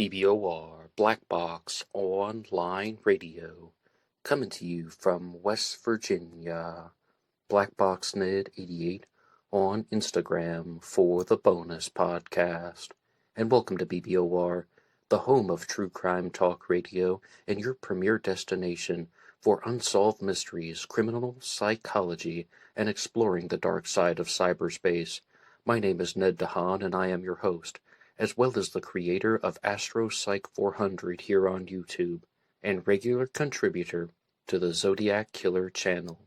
BBOR Black Box Online Radio, coming to you from West Virginia. BlackBoxNed88 on Instagram for the bonus podcast. And welcome to BBOR, the home of true crime talk radio and your premier destination for unsolved mysteries, criminal psychology, and exploring the dark side of cyberspace. My name is Ned DeHaan, and I am your host, as well as the creator of AstroPsych 400 here on YouTube, and regular contributor to the Zodiac Killer channel.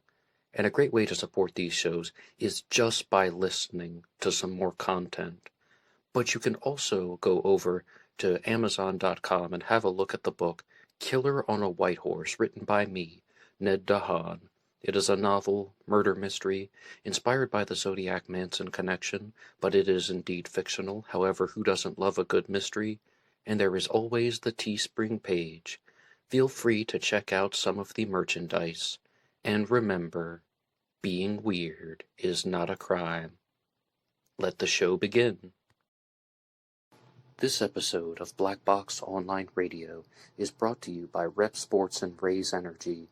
And a great way to support these shows is just by listening to some more content. But you can also go over to Amazon.com and have a look at the book Killer on a White Horse, written by me, Ned DeHaan. It is a novel, murder mystery, inspired by the Zodiac Manson connection, but it is indeed fictional. However, who doesn't love a good mystery? And there is always the TeeSpring page. Feel free to check out some of the merchandise. And remember, being weird is not a crime. Let the show begin. This episode of Black Box Online Radio is brought to you by Rep Sports and Raze Energy.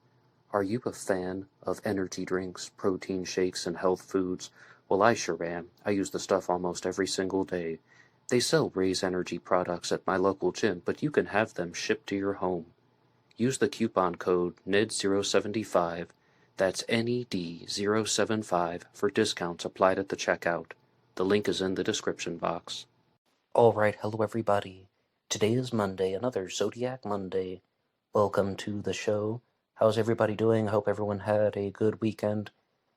Are you a fan of energy drinks, protein shakes, and health foods? Well, I sure am. I use the stuff almost every single day. They sell Raze Energy products at my local gym, but you can have them shipped to your home. Use the coupon code NED075, that's NED075, for discounts applied at the checkout. The link is in the description box. Alright, hello everybody. Today is Monday, another Zodiac Monday. Welcome to the show. How's everybody doing? I hope everyone had a good weekend.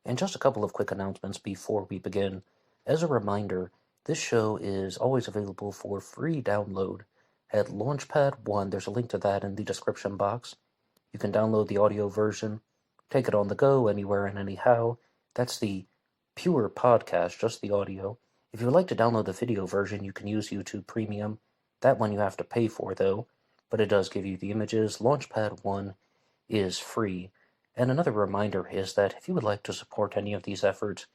And just a couple of quick announcements before we begin. As a reminder, this show is always available for free download at LaunchPad 1. There's a link to that in the description box. You can download the audio version, take it on the go, anywhere and anyhow. That's the pure podcast, just the audio. If you would like to download the video version, you can use YouTube Premium. That one you have to pay for, though, but it does give you the images. LaunchPad 1 is free. And another reminder is that if you would like to support any of these efforts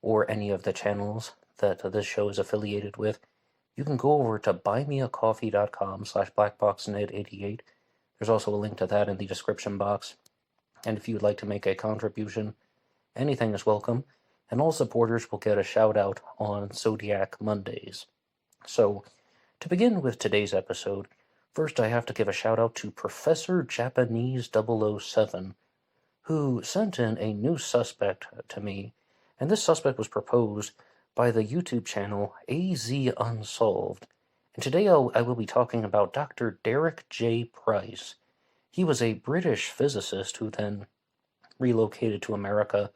or any of the channels that this show is affiliated with, you can go over to BuyMeACoffee.com/BlackBoxNed88. There's also a link to that in the description box. And if you would like to make a contribution, anything is welcome. And all supporters will get a shout out on Zodiac Mondays. So, to begin with today's episode, first I have to give a shout out to Professor Japanese 007, who sent in a new suspect to me, and this suspect was proposed by the YouTube channel AZ Unsolved. And today I will be talking about Dr. Derek J. Price. He was a British physicist who then relocated to America,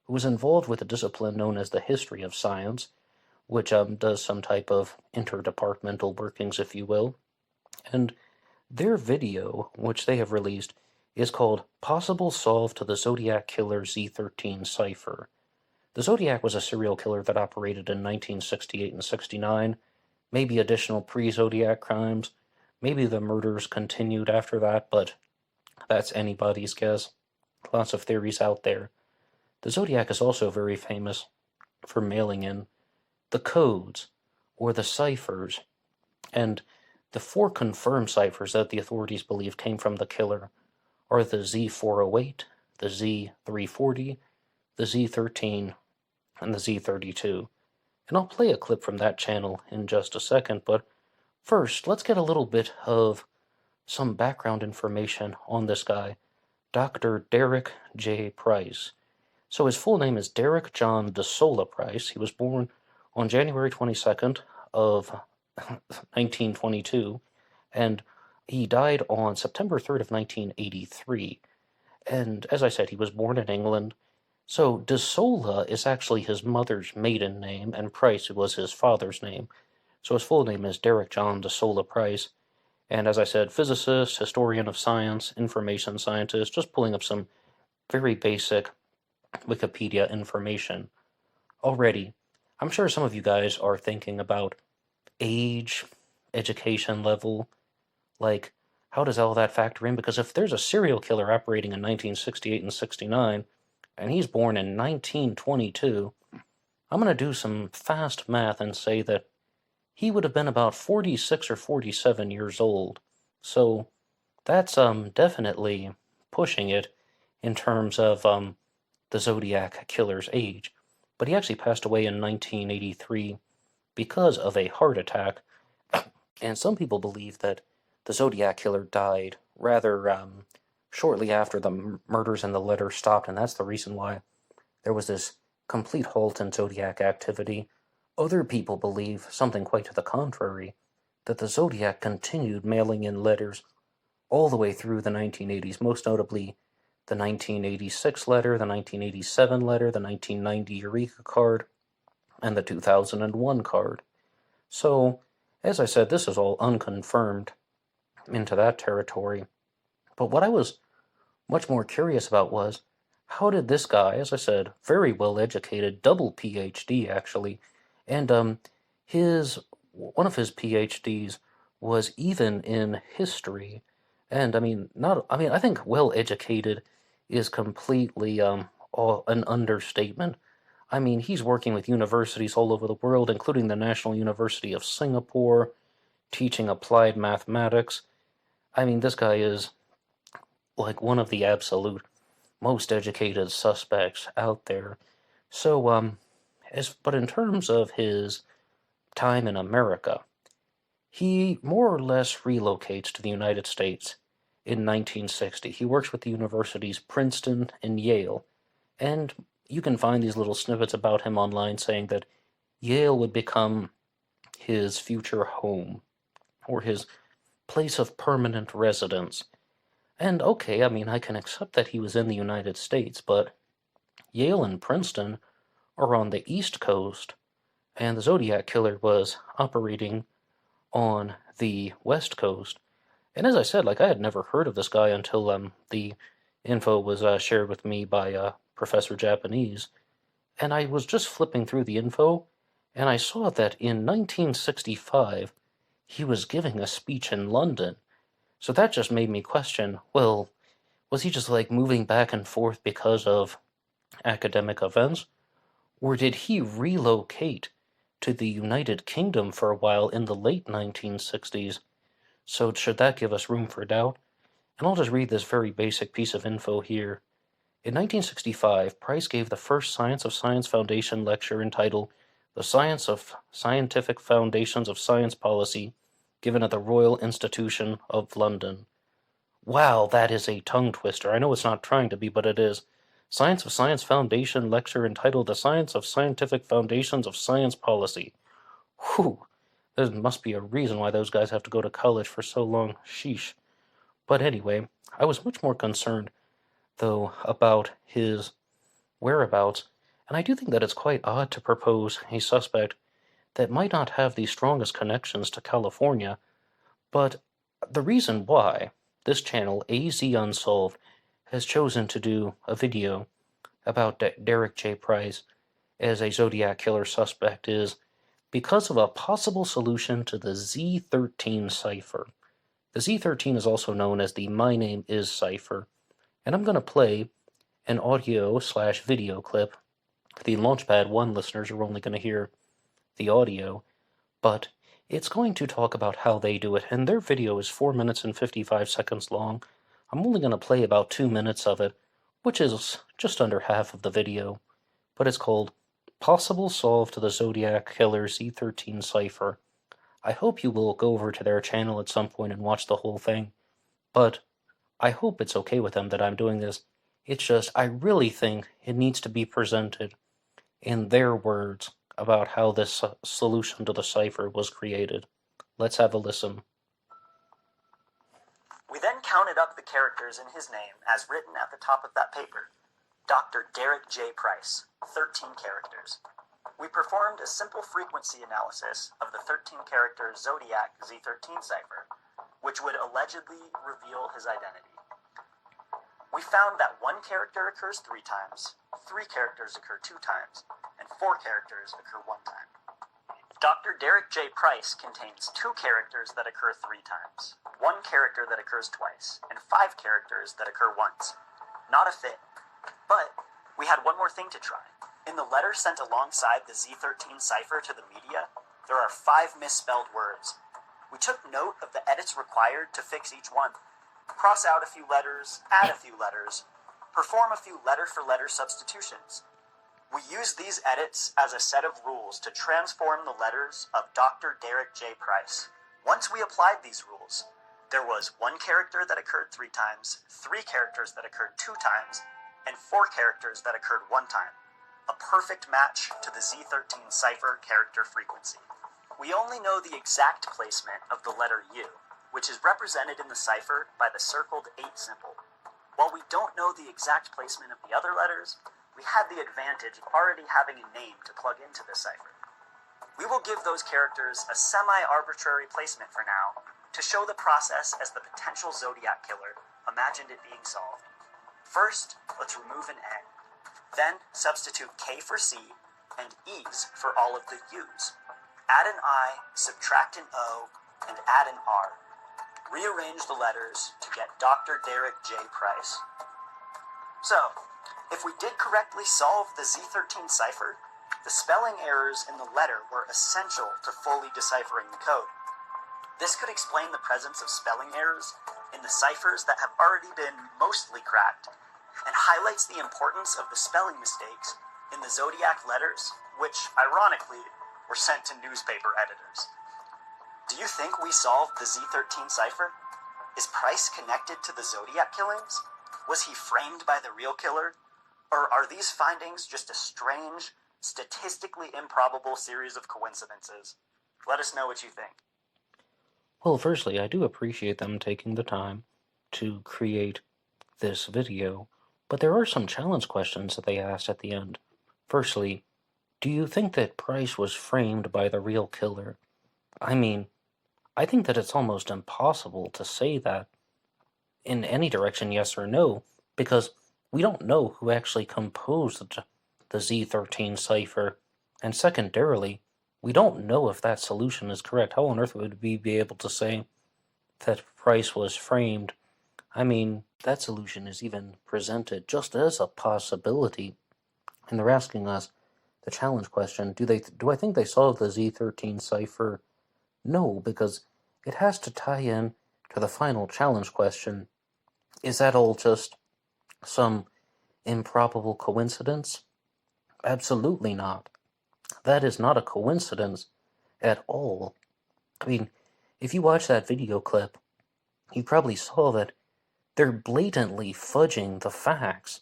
who was involved with a discipline known as the history of science, which does some type of interdepartmental workings, if you will. And their video, which they have released, is called Possible Solve to the Zodiac Killer Z13 Cipher. The Zodiac was a serial killer that operated in 1968 and 69, maybe additional pre-Zodiac crimes, maybe the murders continued after that, but that's anybody's guess. Lots of theories out there. The Zodiac is also very famous for mailing in the codes, or the ciphers, and the 4 confirmed ciphers that the authorities believe came from the killer are the Z408, the Z340, the Z13, and the Z32. And I'll play a clip from that channel in just a second, but first, let's get a little bit of some background information on this guy, Dr. Derek J. Price. So his full name is Derek John DeSola Price. He was born on January 22nd of 1922, and he died on September 3rd of 1983. And as I said, he was born in England. So DeSola is actually his mother's maiden name, and Price was his father's name. So his full name is Derek John DeSola Price. And as I said, physicist, historian of science, information scientist, just pulling up some very basic Wikipedia information. Already, I'm sure some of you guys are thinking about age, education level, like, how does all that factor in? Because if there's a serial killer operating in 1968 and 69, and he's born in 1922, I'm going to do some fast math and say that he would have been about 46 or 47 years old. So that's definitely pushing it in terms of the Zodiac killer's age. But he actually passed away in 1983 because of a heart attack. And some people believe that the Zodiac killer died rather shortly after the murders in the letter stopped, and that's the reason why there was this complete halt in Zodiac activity. Other people believe something quite to the contrary, that the Zodiac continued mailing in letters all the way through the 1980s, most notably the 1986 letter, the 1987 letter, the 1990 Eureka card, and the 2001 card. So, as I said, this is all unconfirmed into that territory. But what I was much more curious about was, how did this guy, as I said, very well educated, double PhD actually, and one of his PhDs was even in history, and I think well educated is completely an understatement. I mean, he's working with universities all over the world, including the National University of Singapore, teaching applied mathematics. I mean, this guy is like one of the absolute most educated suspects out there. So, but in terms of his time in America, he more or less relocates to the United States in 1960. He works with the universities Princeton and Yale, and you can find these little snippets about him online saying that Yale would become his future home, or his place of permanent residence. And okay, I mean, I can accept that he was in the United States, but Yale and Princeton are on the East Coast, and the Zodiac Killer was operating on the West Coast. And as I said, like, I had never heard of this guy until the info was shared with me by Professor Japanese. And I was just flipping through the info, and I saw that in 1965, he was giving a speech in London. So that just made me question, well, was he just like moving back and forth because of academic events? Or did he relocate to the United Kingdom for a while in the late 1960s? So should that give us room for doubt? And I'll just read this very basic piece of info here. In 1965, Price gave the first Science of Science Foundation lecture entitled The Science of Scientific Foundations of Science Policy, given at the Royal Institution of London. Wow, that is a tongue twister. I know it's not trying to be, but it is. Science of Science Foundation lecture entitled The Science of Scientific Foundations of Science Policy. Whew, there must be a reason why those guys have to go to college for so long. Sheesh. But anyway, I was much more concerned, though, about his whereabouts, and I do think that it's quite odd to propose a suspect that might not have the strongest connections to California, but the reason why this channel, AZ Unsolved, has chosen to do a video about Derek J. Price as a Zodiac killer suspect is because of a possible solution to the Z13 cipher. The Z13 is also known as the My Name Is cipher, and I'm going to play an audio/video clip. The LaunchPad 1 listeners are only going to hear the audio, but it's going to talk about how they do it, and their video is 4 minutes and 55 seconds long. I'm only going to play about 2 minutes of it, which is just under half of the video, but it's called Possible Solve to the Zodiac Killer Z13 Cipher. I hope you will go over to their channel at some point and watch the whole thing, but I hope it's okay with them that I'm doing this. It's just, I really think it needs to be presented in their words about how this solution to the cipher was created. Let's have a listen. We then counted up the characters in his name as written at the top of that paper. Dr. Derek J. Price, 13 characters. We performed a simple frequency analysis of the 13-character Zodiac Z13 cipher, which would allegedly reveal his identity. We found that 1 character occurs 3 times, 3 characters occur 2 times, and 4 characters occur 1 time. Dr. Derek J. Price contains 2 characters that occur 3 times, 1 character that occurs twice, and 5 characters that occur once. Not a fit. But we had one more thing to try. In the letter sent alongside the Z13 cipher to the media, There are 5 misspelled words. We took note of the edits required to fix each one. Cross out a few letters, add a few letters, perform a few letter-for-letter substitutions. We used these edits as a set of rules to transform the letters of Dr. Derek J. Price. Once we applied these rules, there was 1 character that occurred 3 times, 3 characters that occurred 2 times, and 4 characters that occurred 1 time. A perfect match to the Z13 cipher character frequency. We only know the exact placement of the letter U, which is represented in the cipher by the circled 8 symbol. While we don't know the exact placement of the other letters, we had the advantage of already having a name to plug into the cipher. We will give those characters a semi-arbitrary placement for now, to show the process as the potential Zodiac killer imagined it being solved. First, let's remove an N. Then, substitute K for C and E's for all of the U's. Add an I, subtract an O, and add an R. Rearrange the letters to get Dr. Derek J. Price. So, if we did correctly solve the Z13 cipher, the spelling errors in the letter were essential to fully deciphering the code. This could explain the presence of spelling errors in the ciphers that have already been mostly cracked, and highlights the importance of the spelling mistakes in the Zodiac letters, which, ironically, were sent to newspaper editors. Do you think we solved the Z13 cipher? Is Price connected to the Zodiac killings? Was he framed by the real killer? Or are these findings just a strange, statistically improbable series of coincidences? Let us know what you think. Well, firstly, I do appreciate them taking the time to create this video, but there are some challenge questions that they asked at the end. Firstly, do you think that Price was framed by the real killer? I mean, I think that it's almost impossible to say that in any direction, yes or no, because we don't know who actually composed the Z13 cipher, and secondarily, we don't know if that solution is correct. How on earth would we be able to say that Price was framed? I mean, that solution is even presented just as a possibility, and they're asking us the challenge question, do I think they solved the Z13 cipher? No, because it has to tie in to the final challenge question. Is that all just some improbable coincidence? Absolutely not. That is not a coincidence at all. I mean, if you watch that video clip, you probably saw that they're blatantly fudging the facts.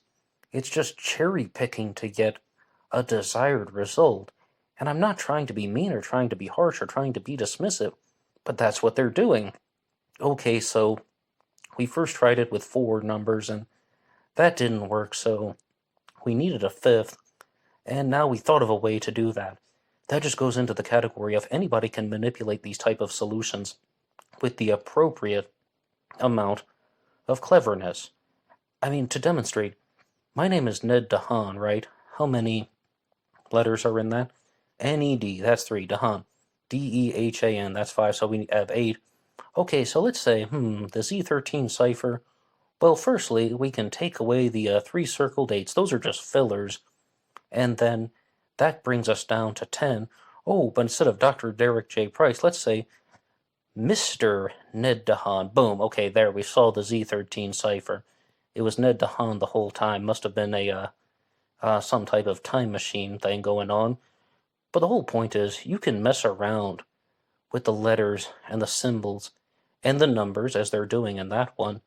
It's just cherry-picking to get a desired result. And I'm not trying to be mean or trying to be harsh or trying to be dismissive, but that's what they're doing. Okay, so we first tried it with 4 numbers, and that didn't work, so we needed a 5th, and now we thought of a way to do that. That just goes into the category of anybody can manipulate these type of solutions with the appropriate amount of cleverness. I mean, to demonstrate, my name is Ned DeHaan, right? How many letters are in that? N-E-D, that's 3, DeHaan. D-E-H-A-N, that's 5, so we have 8. Okay, so let's say, the Z13 cipher. Well, firstly, we can take away the 3 circled 8s. Those are just fillers. And then that brings us down to 10. Oh, but instead of Dr. Derek J. Price, let's say Mr. Ned DeHaan. Boom, okay, there, we saw the Z13 cipher. It was Ned DeHaan the whole time. Must have been some type of time machine thing going on. But the whole point is, you can mess around with the letters and the symbols and the numbers, as they're doing in that one,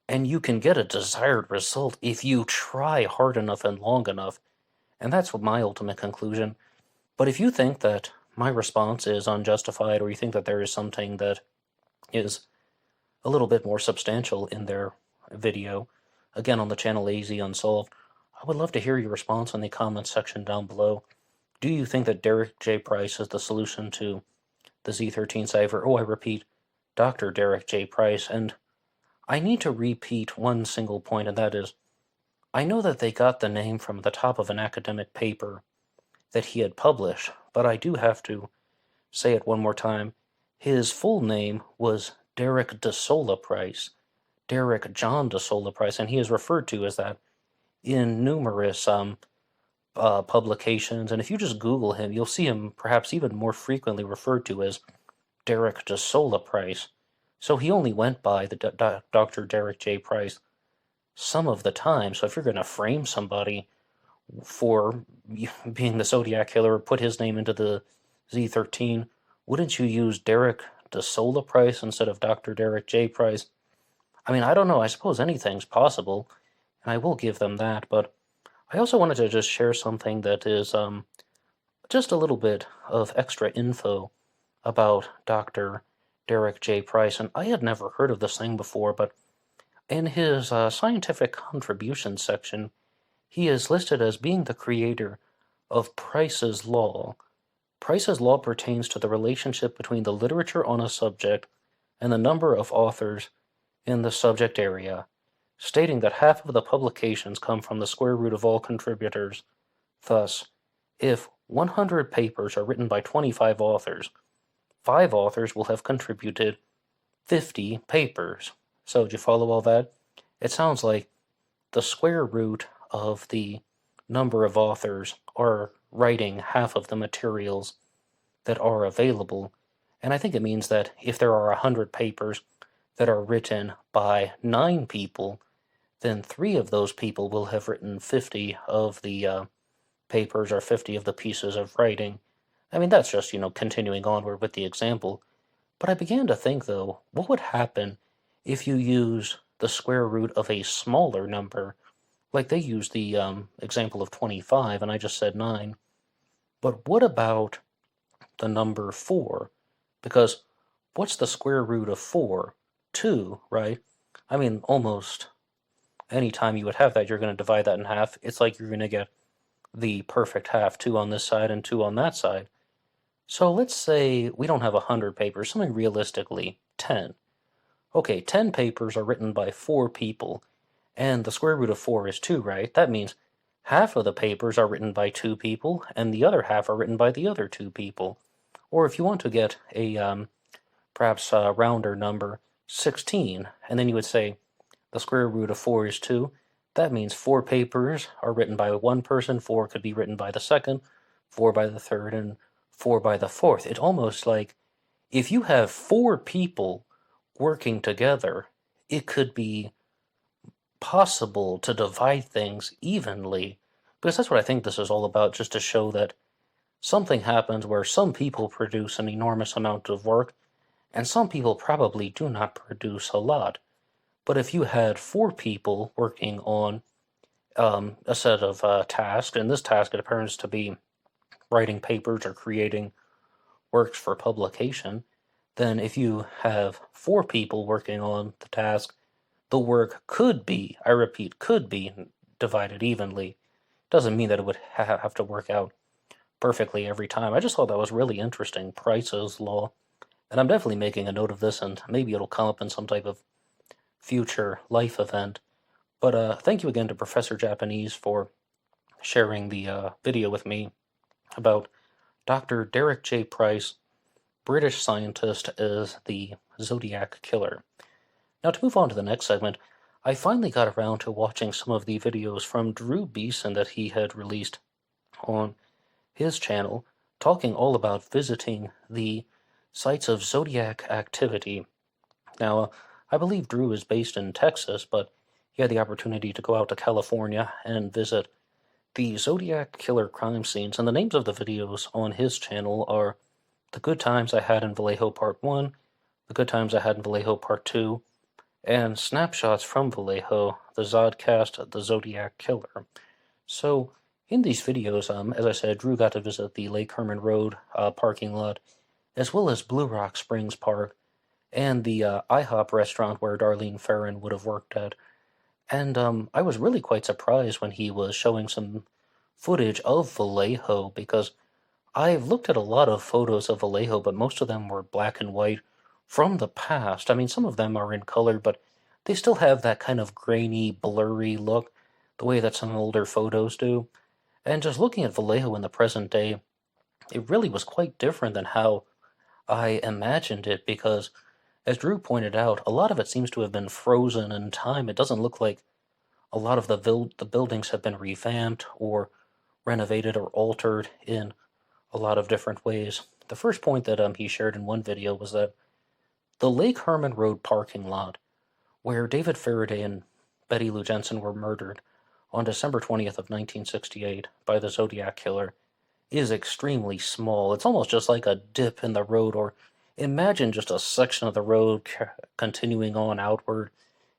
and you can get a desired result if you try hard enough and long enough. And that's what my ultimate conclusion. But if you think that my response is unjustified, or you think that there is something that is a little bit more substantial in their video, again on the channel AZ Unsolved, I would love to hear your response in the comments section down below. Do you think that Derek J. Price is the solution to the Z13 cipher? Oh, I repeat, Dr. Derek J. Price. And I need to repeat one single point, and that is, I know that they got the name from the top of an academic paper that he had published, but I do have to say it one more time. His full name was Derek DeSola Price, Derek John DeSola Price, and he is referred to as that in numerous publications, and if you just Google him, you'll see him perhaps even more frequently referred to as Derek DeSola Price. So he only went by the Dr. Derek J. Price some of the time. So if you're going to frame somebody for being the Zodiac killer or put his name into the Z13, wouldn't you use Derek DeSola Price instead of Dr. Derek J. Price? I mean, I don't know. I suppose anything's possible, and I will give them that, but I also wanted to just share something that is just a little bit of extra info about Dr. Derek J. Price, and I had never heard of this thing before, but in his scientific contributions section, he is listed as being the creator of Price's Law. Price's Law pertains to the relationship between the literature on a subject and the number of authors in the subject area, stating that half of the publications come from the square root of all contributors. Thus, if 100 papers are written by 25 authors, 5 authors will have contributed 50 papers. So, did you follow all that? It sounds like the square root of the number of authors are writing half of the materials that are available. And I think it means that if there are 100 papers that are written by 9 people, then 3 of those people will have written 50 of the papers or 50 of the pieces of writing. I mean, that's just, continuing onward with the example. But I began to think, though, what would happen if you use the square root of a smaller number? Like they used the example of 25, and I just said 9. But what about the number 4? Because what's the square root of 4? 2, right? I mean, almost any time you would have that, you're going to divide that in half. It's like you're going to get the perfect half, 2 on this side and 2 on that side. So let's say we don't have 100 papers, something realistically, 10. Okay, 10 papers are written by 4 people, and the square root of 4 is 2, right? That means half of the papers are written by 2 people, and the other half are written by the other 2 people. Or if you want to get a perhaps a rounder number, 16, and then you would say the square root of 4 is 2. That means 4 papers are written by one person, 4 could be written by the second, 4 by the third, and 4 by the fourth. It's almost like if you have 4 people working together, it could be possible to divide things evenly. Because that's what I think this is all about, just to show that something happens where some people produce an enormous amount of work, and some people probably do not produce a lot. But if you had 4 people working on a set of tasks, and this task it appears to be writing papers or creating works for publication, then if you have 4 people working on the task, the work could be, I repeat, could be divided evenly. Doesn't mean that it would have to work out perfectly every time. I just thought that was really interesting, Price's Law. And I'm definitely making a note of this, and maybe it'll come up in some type of future life event. But thank you again to Professor Japanese for sharing the video with me about Dr. Derek J. Price, British scientist, as the Zodiac killer. Now, to move on to the next segment, I finally got around to watching some of the videos from Drew Beeson that he had released on his channel, talking all about visiting the sites of Zodiac activity. Now, I believe Drew is based in Texas, but he had the opportunity to go out to California and visit the Zodiac killer crime scenes, and the names of the videos on his channel are The Good Times I Had in Vallejo Part 1, The Good Times I Had in Vallejo Part 2, and Snapshots from Vallejo, the Zodcast, the Zodiac Killer. So, in these videos, as I said, Drew got to visit the Lake Herman Road parking lot, as well as Blue Rock Springs Park, and the IHOP restaurant where Darlene Ferrin would have worked at. And I was really quite surprised when he was showing some footage of Vallejo, because I've looked at a lot of photos of Vallejo, but most of them were black and white from the past. I mean, some of them are in color, but they still have that kind of grainy, blurry look, the way that some older photos do. And just looking at Vallejo in the present day, it really was quite different than how I imagined it, because, as Drew pointed out, a lot of it seems to have been frozen in time. It doesn't look like a lot of the buildings have been revamped or renovated or altered in a lot of different ways. The first point that he shared in one video was that the Lake Herman Road parking lot, where David Faraday and Betty Lou Jensen were murdered on December 20th of 1968 by the Zodiac killer, is extremely small. It's almost just like a dip in the road, or imagine just a section of the road continuing on outward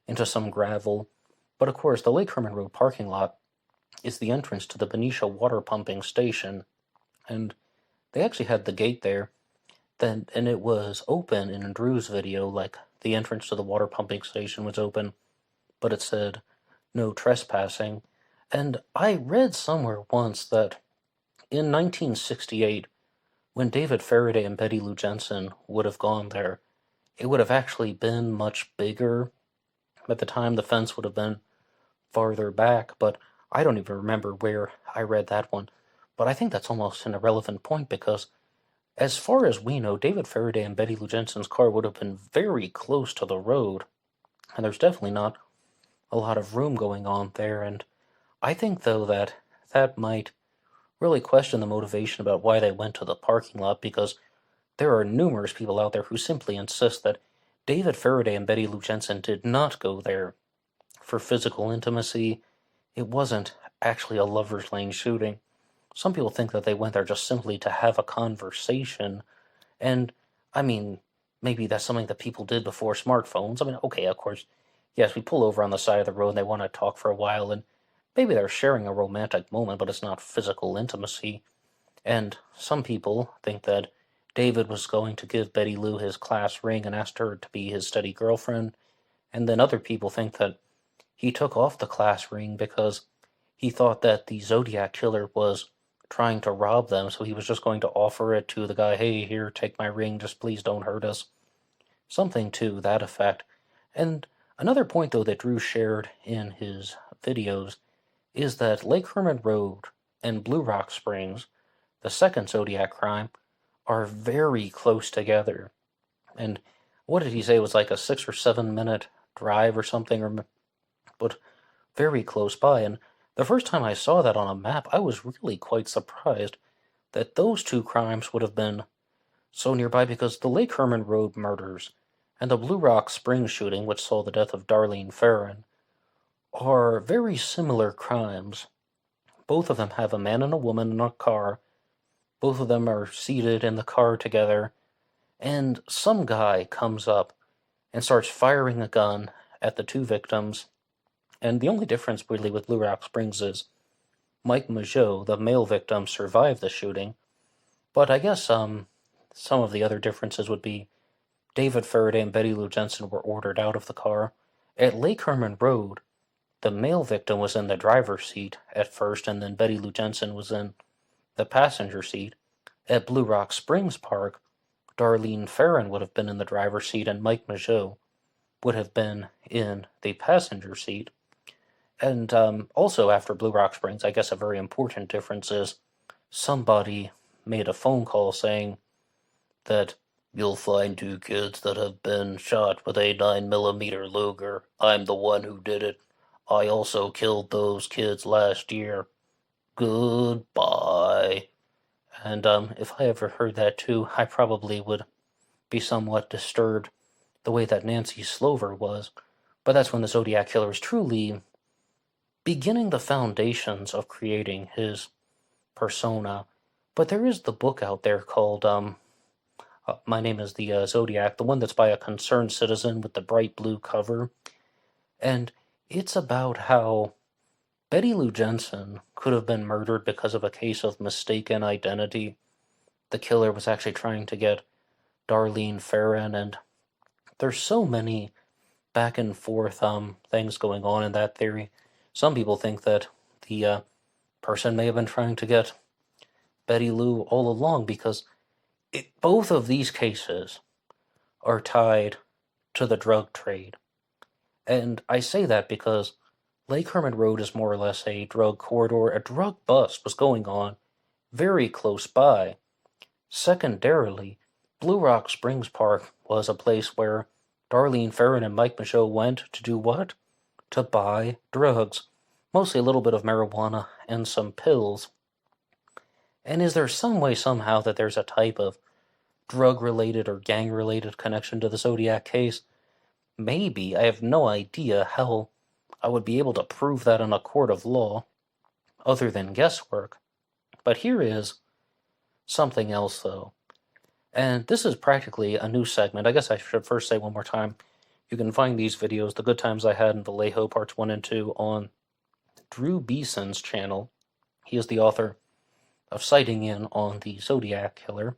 into some gravel. But of course, the Lake Herman Road parking lot is the entrance to the Benicia water pumping station, and they actually had the gate there, and it was open in Drew's video, like the entrance to the water pumping station was open, but it said no trespassing. And I read somewhere once that in 1968, when David Faraday and Betty Lou Jensen would have gone there, it would have actually been much bigger. At the time, the fence would have been farther back, but I don't even remember where I read that one. But I think that's almost an irrelevant point, because as far as we know, David Faraday and Betty Lou Jensen's car would have been very close to the road, and there's definitely not a lot of room going on there. And I think, though, that that might really question the motivation about why they went to the parking lot, because there are numerous people out there who simply insist that David Faraday and Betty Lou Jensen did not go there for physical intimacy. It wasn't actually a lover's lane shooting. Some people think that they went there just simply to have a conversation, and, I mean, maybe that's something that people did before smartphones. I mean, okay, of course, yes, we pull over on the side of the road and they want to talk for a while, and maybe they're sharing a romantic moment, but it's not physical intimacy. And some people think that David was going to give Betty Lou his class ring and asked her to be his steady girlfriend, and then other people think that he took off the class ring because he thought that the Zodiac killer was trying to rob them, so he was just going to offer it to the guy, hey, here, take my ring, just please don't hurt us. Something to that effect. And another point, though, that Drew shared in his videos is that Lake Herman Road and Blue Rock Springs, the second Zodiac crime, are very close together. And what did he say? It was like a 6 or 7 minute drive or something, but very close by. And the first time I saw that on a map, I was really quite surprised that those two crimes would have been so nearby, because the Lake Herman Road murders and the Blue Rock Springs shooting, which saw the death of Darlene Ferrin, are very similar crimes. Both of them have a man and a woman in a car. Both of them are seated in the car together, and some guy comes up and starts firing a gun at the two victims. And the only difference really with Blue Rock Springs is Mike Mageau, the male victim, survived the shooting. But I guess some of the other differences would be David Faraday and Betty Lou Jensen were ordered out of the car. At Lake Herman Road, the male victim was in the driver's seat at first, and then Betty Lou Jensen was in the passenger seat. At Blue Rock Springs Park, Darlene Ferrin would have been in the driver's seat, and Mike Mageau would have been in the passenger seat. And also after Blue Rock Springs, I guess a very important difference is somebody made a phone call saying that you'll find two kids that have been shot with a 9mm Luger. I'm the one who did it. I also killed those kids last year. Goodbye. And if I ever heard that too, I probably would be somewhat disturbed the way that Nancy Slover was. But that's when the Zodiac Killer is truly beginning the foundations of creating his persona. But there is the book out there called My Name is the Zodiac, the one that's by a concerned citizen with the bright blue cover. And it's about how Betty Lou Jensen could have been murdered because of a case of mistaken identity. The killer was actually trying to get Darlene Ferrin, and there's so many back and forth things going on in that theory. Some people think that the person may have been trying to get Betty Lou all along, because both of these cases are tied to the drug trade. And I say that because Lake Herman Road is more or less a drug corridor. A drug bust was going on very close by. Secondarily, Blue Rock Springs Park was a place where Darlene Ferrin and Mike Mageau went to do what? To buy drugs. Mostly a little bit of marijuana and some pills. And is there some way somehow that there's a type of drug-related or gang-related connection to the Zodiac case? Maybe. I have no idea how I would be able to prove that in a court of law, other than guesswork. But here is something else, though. And this is practically a new segment. I guess I should first say one more time, you can find these videos, The Good Times I Had in Vallejo, Parts 1 and 2, on Drew Beeson's channel. He is the author of Sighting In on the Zodiac Killer,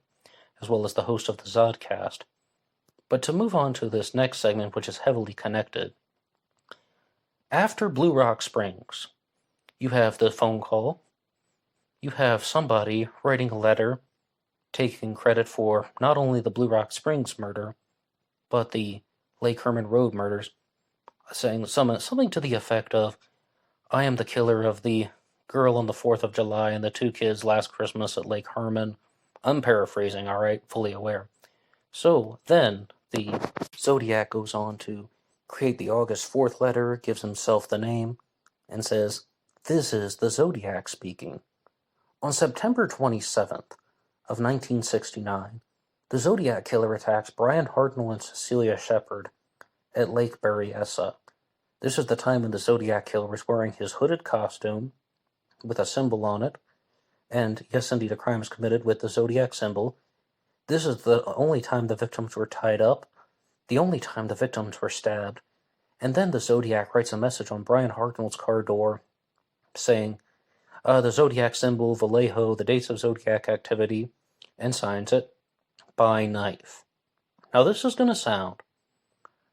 as well as the host of the Zodcast. But to move on to this next segment, which is heavily connected. After Blue Rock Springs, you have the phone call. You have somebody writing a letter taking credit for not only the Blue Rock Springs murder, but the Lake Herman Road murders, saying something to the effect of, I am the killer of the girl on the 4th of July and the 2 kids last Christmas at Lake Herman. I'm paraphrasing, alright, fully aware. So then the Zodiac goes on to create the August 4th letter, gives himself the name, and says, this is the Zodiac speaking. On September 27th of 1969, the Zodiac Killer attacks Brian Hartnell and Cecilia Shepard at Lake Berryessa. This is the time when the Zodiac Killer was wearing his hooded costume with a symbol on it, and yes, indeed, a crime is committed with the Zodiac symbol. This is the only time the victims were tied up, the only time the victims were stabbed, and then the Zodiac writes a message on Brian Hartnell's car door saying, the Zodiac symbol, Vallejo, the dates of Zodiac activity, and signs it, by knife. Now this is going to sound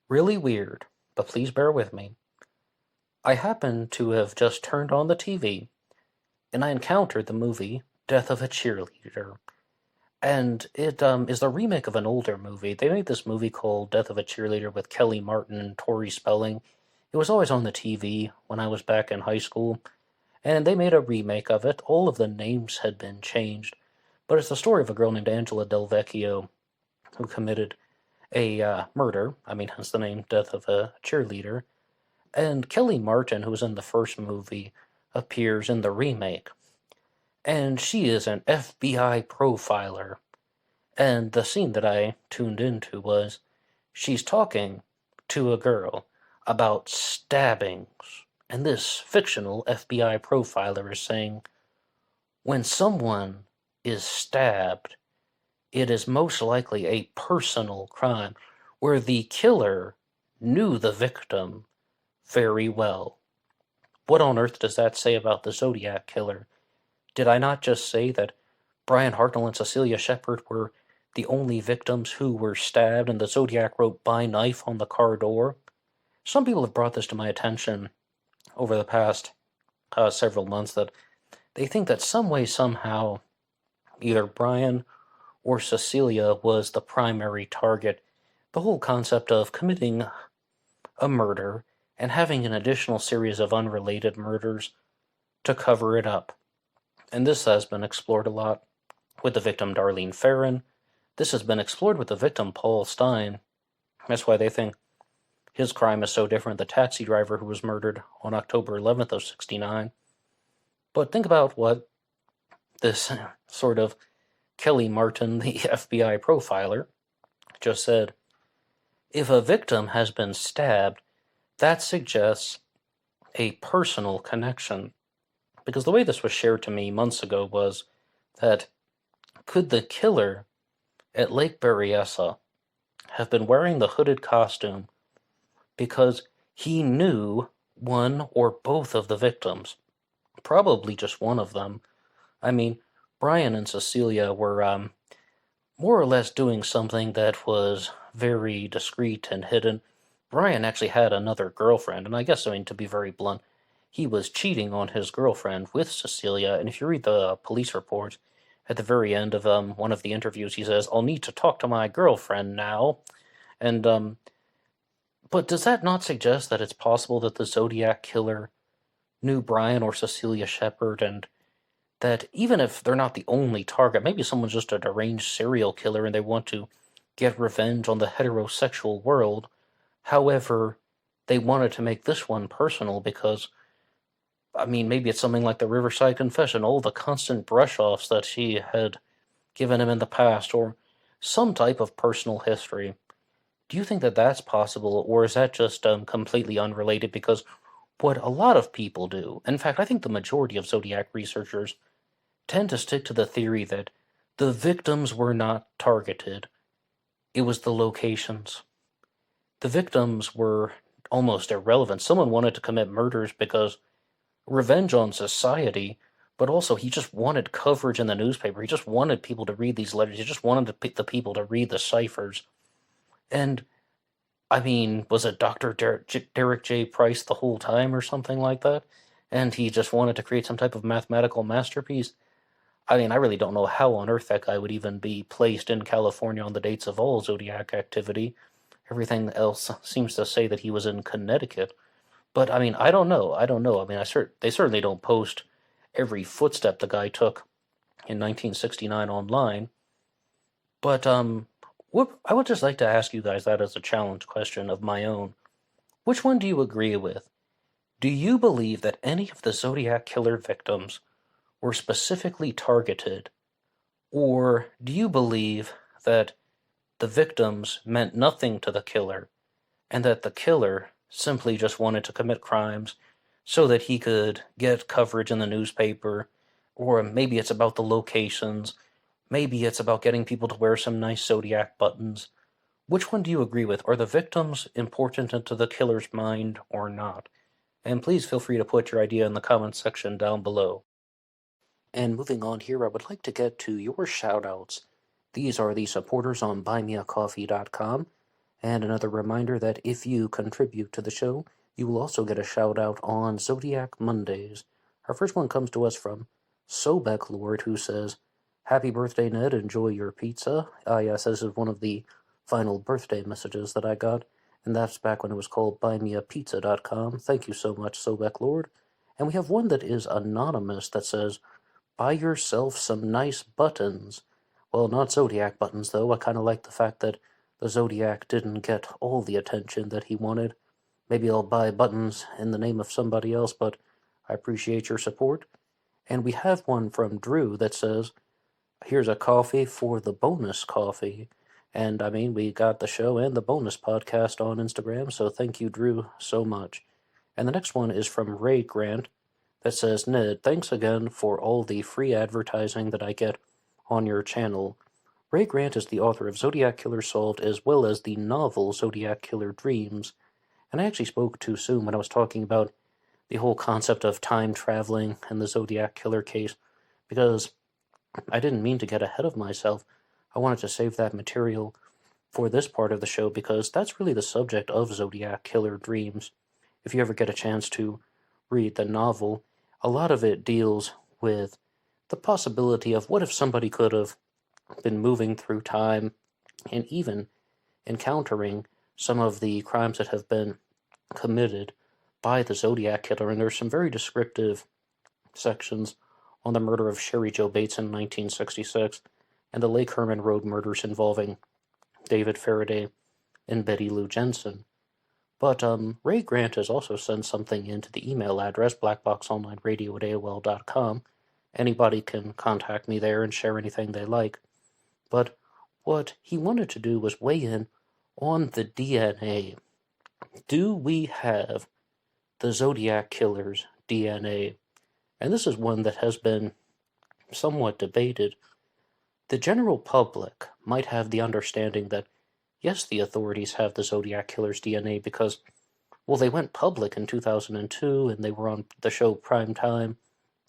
really weird, but please bear with me. I happen to have just turned on the TV, and I encountered the movie Death of a Cheerleader. And it is the remake of an older movie. They made this movie called Death of a Cheerleader with Kelly Martin and Tori Spelling. It was always on the TV when I was back in high school, and they made a remake of it. All of the names had been changed, but it's the story of a girl named Angela Del Vecchio who committed a murder, hence the name Death of a Cheerleader, and Kelly Martin, who was in the first movie, appears in the remake. And she is an FBI profiler. And the scene that I tuned into was she's talking to a girl about stabbings. And this fictional FBI profiler is saying, when someone is stabbed, it is most likely a personal crime where the killer knew the victim very well. What on earth does that say about the Zodiac Killer? Did I not just say that Brian Hartnell and Cecilia Shepard were the only victims who were stabbed and the Zodiac wrote by knife on the car door? Some people have brought this to my attention over the past several months, that they think that some way, somehow, either Brian or Cecilia was the primary target. The whole concept of committing a murder and having an additional series of unrelated murders to cover it up. And this has been explored a lot with the victim Darlene Ferrin. This has been explored with the victim Paul Stein. That's why they think his crime is so different, the taxi driver who was murdered on October 11th of 69. But think about what this sort of Kelly Martin, the FBI profiler, just said. If a victim has been stabbed, that suggests a personal connection. Because the way this was shared to me months ago was that could the killer at Lake Berryessa have been wearing the hooded costume because he knew one or both of the victims? Probably just one of them. Brian and Cecilia were more or less doing something that was very discreet and hidden. Brian actually had another girlfriend, and I guess, to be very blunt, he was cheating on his girlfriend with Cecilia, and if you read the police report, at the very end of one of the interviews, he says, I'll need to talk to my girlfriend now. And, but does that not suggest that it's possible that the Zodiac Killer knew Brian or Cecilia Shepard, and that even if they're not the only target, maybe someone's just a deranged serial killer and they want to get revenge on the heterosexual world. However, they wanted to make this one personal because I mean, maybe it's something like the Riverside Confession, all the constant brush-offs that she had given him in the past, or some type of personal history. Do you think that that's possible, or is that just completely unrelated? Because what a lot of people do, in fact, I think the majority of Zodiac researchers tend to stick to the theory that the victims were not targeted, it was the locations. The victims were almost irrelevant. Someone wanted to commit murders because revenge on society, but also he just wanted coverage in the newspaper. He just wanted people to read these letters. He just wanted the people to read the ciphers. And, I mean, was it Dr. Derek J. Price the whole time or something like that? And he just wanted to create some type of mathematical masterpiece? I mean, I really don't know how on earth that guy would even be placed in California on the dates of all Zodiac activity. Everything else seems to say that he was in Connecticut. But, I mean, I don't know. I mean, they certainly don't post every footstep the guy took in 1969 online. But, I would just like to ask you guys that as a challenge question of my own. Which one do you agree with? Do you believe that any of the Zodiac killer victims were specifically targeted? Or do you believe that the victims meant nothing to the killer, and that the killer simply just wanted to commit crimes so that he could get coverage in the newspaper? Or maybe it's about the locations, maybe it's about getting people to wear some nice Zodiac buttons. Which one do you agree with? Are the victims important into the killer's mind or not? And please feel free to put your idea in the comments section down below. And moving on here, I would like to get to your shoutouts. These are the supporters on BuyMeACoffee.com. And another reminder that if you contribute to the show, you will also get a shout out on Zodiac Mondays. Our first one comes to us from Sobek Lord, who says, "Happy birthday, Ned. Enjoy your pizza." Yes, this is one of the final birthday messages that I got, and that's back when it was called BuyMeAPizza.com. Thank you so much, Sobek Lord. And we have one that is anonymous that says, "Buy yourself some nice buttons." Well, not Zodiac buttons, though. I kind of like the fact that the Zodiac didn't get all the attention that he wanted. Maybe I'll buy buttons in the name of somebody else, but I appreciate your support. And we have one from Drew that says, "Here's a coffee for the bonus coffee." And I mean, we got the show and the bonus podcast on Instagram, so thank you, Drew, so much. And the next one is from Ray Grant that says, "Ned, thanks again for all the free advertising that I get on your channel." Ray Grant is the author of Zodiac Killer Solved, as well as the novel Zodiac Killer Dreams. And I actually spoke too soon when I was talking about the whole concept of time traveling and the Zodiac Killer case, because I didn't mean to get ahead of myself. I wanted to save that material for this part of the show, because that's really the subject of Zodiac Killer Dreams. If you ever get a chance to read the novel, a lot of it deals with the possibility of what if somebody could have been moving through time and even encountering some of the crimes that have been committed by the Zodiac Killer. And there's some very descriptive sections on the murder of Sherry Jo Bates in 1966 and the Lake Herman Road murders involving David Faraday and Betty Lou Jensen. But Ray Grant has also sent something into the email address, BlackBoxOnlineRadio@AOL.com. Anybody can contact me there and share anything they like. But what he wanted to do was weigh in on the DNA. Do we have the Zodiac Killer's DNA? And this is one that has been somewhat debated. The general public might have the understanding that, yes, the authorities have the Zodiac Killer's DNA because, well, they went public in 2002 and they were on the show Primetime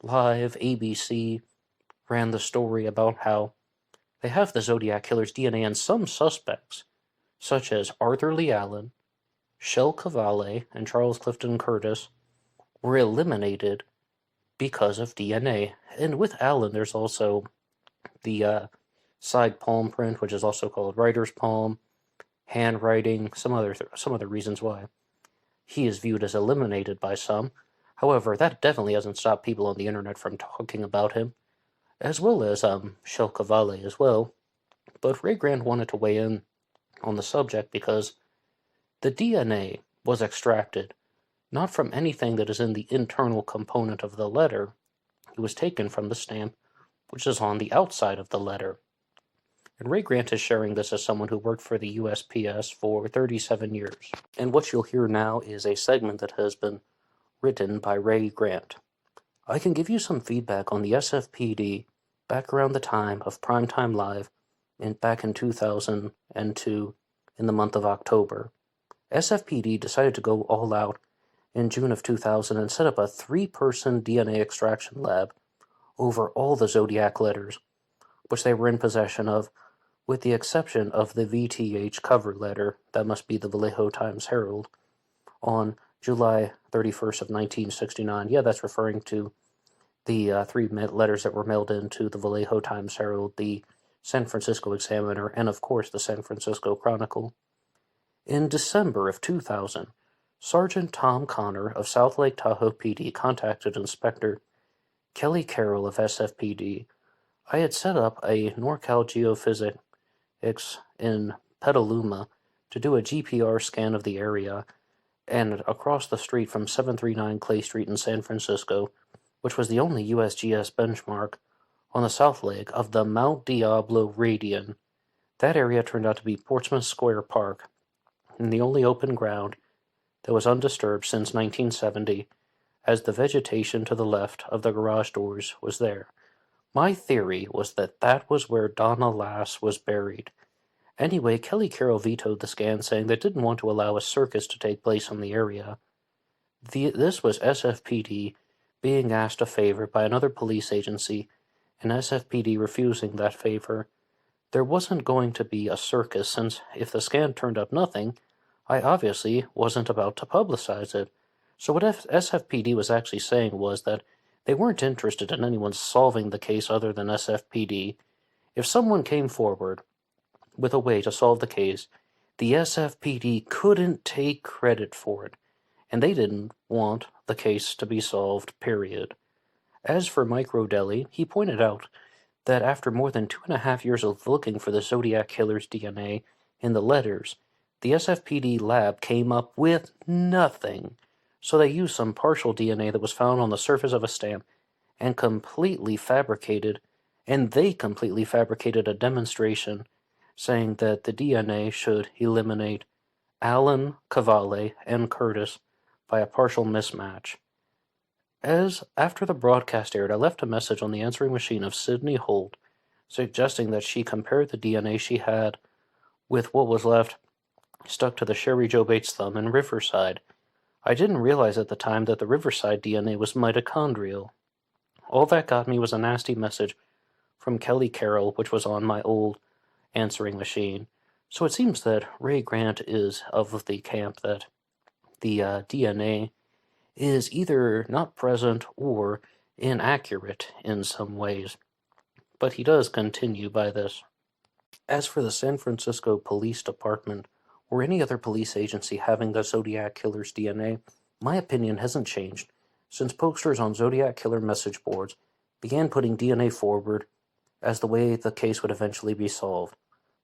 Live. ABC ran the story about how they have the Zodiac Killer's DNA, and some suspects, such as Arthur Lee Allen, Shel Cavalli, and Charles Clifton Curtis, were eliminated because of DNA. And with Allen, there's also the side palm print, which is also called writer's palm, handwriting, some other reasons why he is viewed as eliminated by some. However, that definitely hasn't stopped people on the internet from talking about him, as well as Shel Cavalli as well. But Ray Grant wanted to weigh in on the subject because the DNA was extracted not from anything that is in the internal component of the letter. It was taken from the stamp, which is on the outside of the letter. And Ray Grant is sharing this as someone who worked for the USPS for 37 years. And what you'll hear now is a segment that has been written by Ray Grant. I can give you some feedback on the SFPD back around the time of Primetime Live back in 2002 in the month of October. SFPD decided to go all out in June of 2000 and set up a 3-person DNA extraction lab over all the Zodiac letters, which they were in possession of, with the exception of the VTH cover letter, that must be the Vallejo Times-Herald, on July 31st of 1969. Yeah, that's referring to the 3 letters that were mailed into the Vallejo Times-Herald, the San Francisco Examiner, and of course the San Francisco Chronicle. In December of 2000, Sergeant Tom Connor of South Lake Tahoe PD contacted Inspector Kelly Carroll of SFPD. I had set up a NorCal Geophysics in Petaluma to do a GPR scan of the area and across the street from 739 Clay Street in San Francisco, which was the only USGS benchmark on the South Lake of the Mount Diablo Radian. That area turned out to be Portsmouth Square Park, and the only open ground that was undisturbed since 1970, as the vegetation to the left of the garage doors was there. My theory was that that was where Donna Lass was buried. Anyway, Kelly Carroll vetoed the scan, saying they didn't want to allow a circus to take place in the area. This was SFPD being asked a favor by another police agency, and SFPD refusing that favor. There wasn't going to be a circus, since if the scan turned up nothing, I obviously wasn't about to publicize it. So what SFPD was actually saying was that they weren't interested in anyone solving the case other than SFPD. If someone came forward with a way to solve the case, the SFPD couldn't take credit for it, and they didn't want the case to be solved, period. As for Mike Rodelli, he pointed out that after more than 2.5 years of looking for the Zodiac killer's DNA in the letters, the SFPD lab came up with nothing. So they used some partial DNA that was found on the surface of a stamp and they completely fabricated a demonstration saying that the DNA should eliminate Allen, Cavalli, and Curtis by a partial mismatch. After the broadcast aired, I left a message on the answering machine of Sydney Holt, suggesting that she compare the DNA she had with what was left stuck to the Sherry Joe Bates thumb in Riverside. I didn't realize at the time that the Riverside DNA was mitochondrial. All that got me was a nasty message from Kelly Carroll, which was on my old answering machine. So it seems that Ray Grant is of the camp that the DNA is either not present or inaccurate in some ways. But he does continue by this. As for the San Francisco Police Department, or any other police agency having the Zodiac killer's DNA, my opinion hasn't changed since posters on Zodiac killer message boards began putting DNA forward as the way the case would eventually be solved,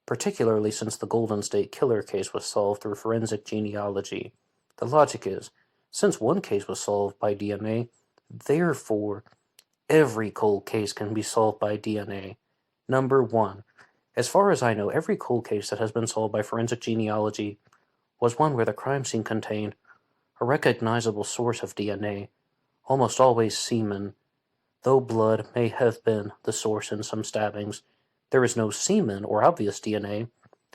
particularly since the Golden State Killer case was solved through forensic genealogy. The logic is, since one case was solved by DNA, therefore every cold case can be solved by DNA. Number 1. As far as I know, every cold case that has been solved by forensic genealogy was one where the crime scene contained a recognizable source of DNA, almost always semen. Though blood may have been the source in some stabbings, there is no semen or obvious DNA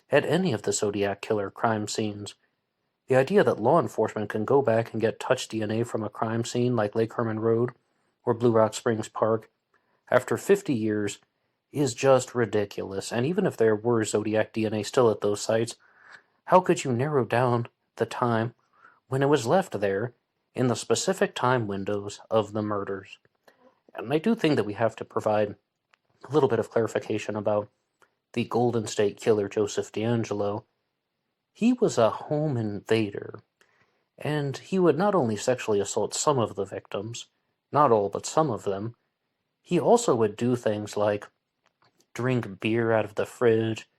at any of the Zodiac killer crime scenes. The idea that law enforcement can go back and get touch DNA from a crime scene like Lake Herman Road or Blue Rock Springs Park after 50 years is just ridiculous, and even if there were Zodiac DNA still at those sites, how could you narrow down the time when it was left there in the specific time windows of the murders? And I do think that we have to provide a little bit of clarification about the Golden State Killer Joseph D'Angelo. He was a home invader, and he would not only sexually assault some of the victims, not all but some of them, he also would do things like drink beer out of the fridge,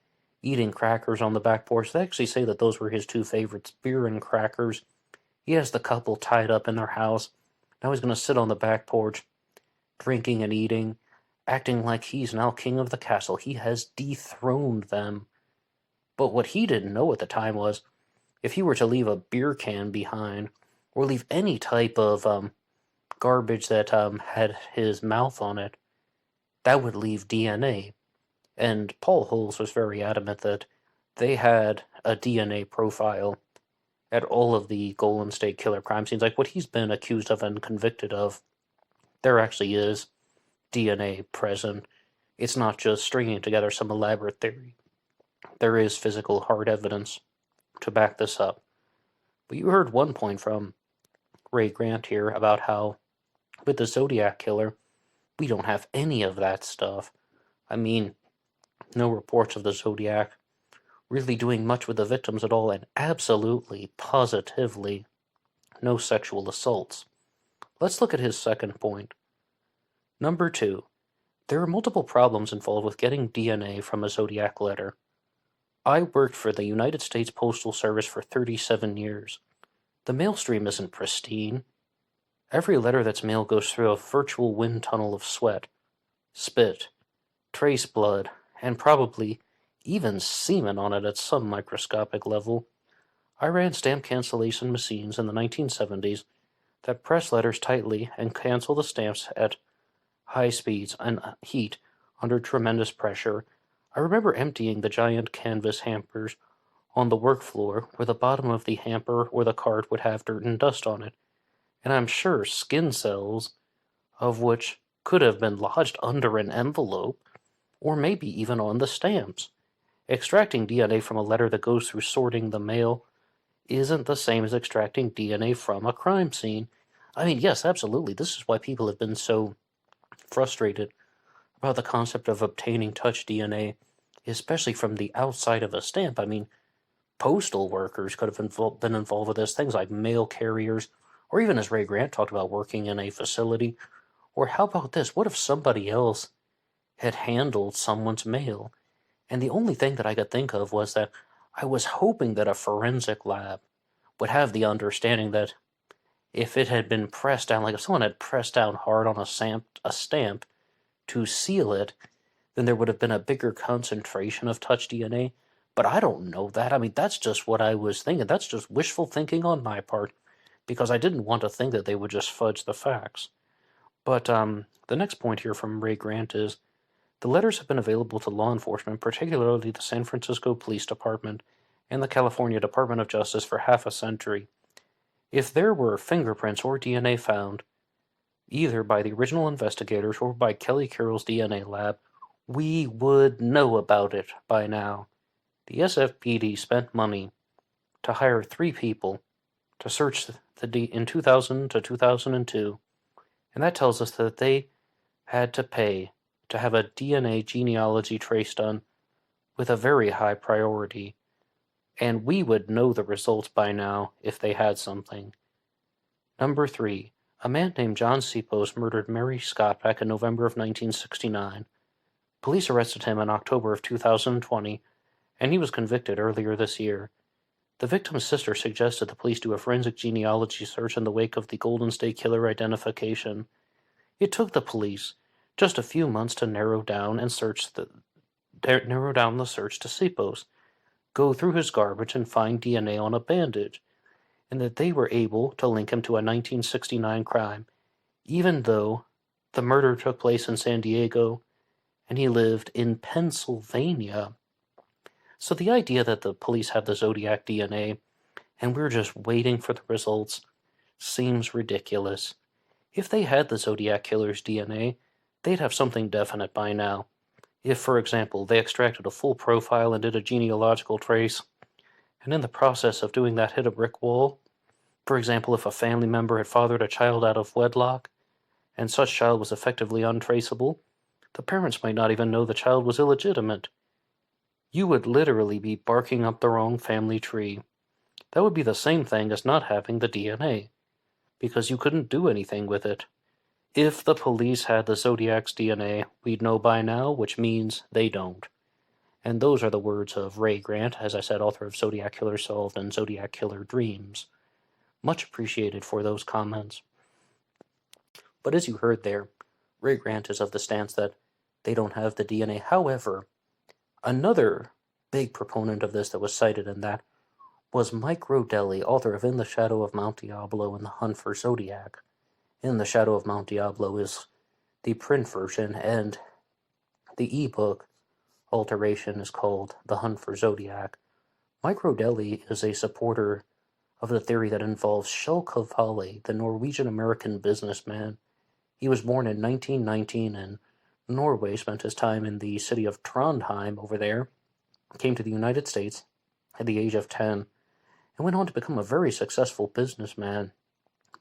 eating crackers on the back porch. They actually say that those were his two favorites, beer and crackers. He has the couple tied up in their house. Now he's going to sit on the back porch, drinking and eating, acting like he's now king of the castle. He has dethroned them. But what he didn't know at the time was, if he were to leave a beer can behind, or leave any type of garbage that had his mouth on it, that would leave DNA. And Paul Holes was very adamant that they had a DNA profile at all of the Golden State Killer crime scenes. Like what he's been accused of and convicted of, there actually is DNA present. It's not just stringing together some elaborate theory. There is physical hard evidence to back this up. But you heard one point from Ray Grant here about how with the Zodiac Killer, we don't have any of that stuff. I mean, no reports of the Zodiac really doing much with the victims at all, and absolutely, positively, no sexual assaults. Let's look at his second point. Number 2. There are multiple problems involved with getting DNA from a Zodiac letter. I worked for the United States Postal Service for 37 years. The mail stream isn't pristine. Every letter that's mailed goes through a virtual wind tunnel of sweat, spit, trace blood, and probably even semen on it at some microscopic level. I ran stamp cancellation machines in the 1970s that press letters tightly and cancel the stamps at high speeds and heat under tremendous pressure. I remember emptying the giant canvas hampers on the work floor where the bottom of the hamper or the card would have dirt and dust on it, and I'm sure skin cells of which could have been lodged under an envelope, or maybe even on the stamps. Extracting DNA from a letter that goes through sorting the mail isn't the same as extracting DNA from a crime scene. I mean, yes, absolutely. This is why people have been so frustrated about the concept of obtaining touch DNA, especially from the outside of a stamp. I mean, postal workers could have been involved with this, things like mail carriers, or even as Ray Grant talked about, working in a facility. Or how about this? What if somebody else had handled someone's mail? And the only thing that I could think of was that I was hoping that a forensic lab would have the understanding that if it had been pressed down, like if someone had pressed down hard on a stamp to seal it, then there would have been a bigger concentration of touch DNA. But I don't know that. I mean, that's just what I was thinking. That's just wishful thinking on my part, because I didn't want to think that they would just fudge the facts. But the next point here from Ray Grant is, the letters have been available to law enforcement, particularly the San Francisco Police Department and the California Department of Justice, for half a century. If there were fingerprints or DNA found, either by the original investigators or by Kelly Carroll's DNA lab, we would know about it by now. The SFPD spent money to hire 3 people to search in 2000 to 2002, and that tells us that they had to pay to have a DNA genealogy trace done with a very high priority, and we would know the results by now if they had something. Number 3. A man named John Sipos murdered Mary Scott back in November of 1969. Police arrested him in October of 2020, and he was convicted earlier this year. The victim's sister suggested the police do a forensic genealogy search in the wake of the Golden State Killer identification. It took the police just a few months to narrow down the search to Sipos, go through his garbage and find DNA on a bandage, and that they were able to link him to a 1969 crime, even though the murder took place in San Diego and he lived in Pennsylvania. So the idea that the police have the Zodiac DNA and we're just waiting for the results seems ridiculous. If they had the Zodiac Killer's DNA, they'd have something definite by now. If, for example, they extracted a full profile and did a genealogical trace, and in the process of doing that hit a brick wall, for example, if a family member had fathered a child out of wedlock, and such child was effectively untraceable, the parents might not even know the child was illegitimate. You would literally be barking up the wrong family tree. That would be the same thing as not having the DNA, because you couldn't do anything with it. If the police had the Zodiac's DNA, we'd know by now, which means they don't. And those are the words of Ray Grant, as I said, author of Zodiac Killer Solved and Zodiac Killer Dreams. Much appreciated for those comments. But as you heard there, Ray Grant is of the stance that they don't have the DNA. However, another big proponent of this that was cited in that was Mike Rodelli, author of In the Shadow of Mount Diablo and The Hunt for Zodiac. In the Shadow of Mount Diablo is the print version, and the ebook alteration is called The Hunt for Zodiac. Mike Rodelli is a supporter of the theory that involves Kjell Kavalle, the Norwegian-American businessman. He was born in 1919 in Norway, spent his time in the city of Trondheim over there, came to the United States at the age of 10, and went on to become a very successful businessman,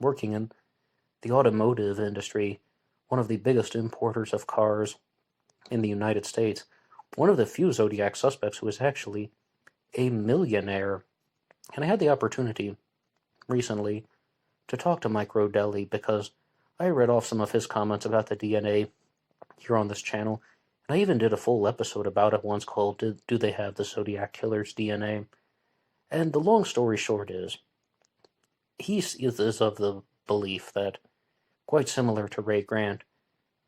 working in the automotive industry, one of the biggest importers of cars in the United States, one of the few Zodiac suspects who is actually a millionaire. And I had the opportunity recently to talk to Mike Rodelli because I read off some of his comments about the DNA here on this channel, and I even did a full episode about it once called Do They Have the Zodiac Killer's DNA? And the long story short is, he is of the belief that, quite similar to Ray Grant,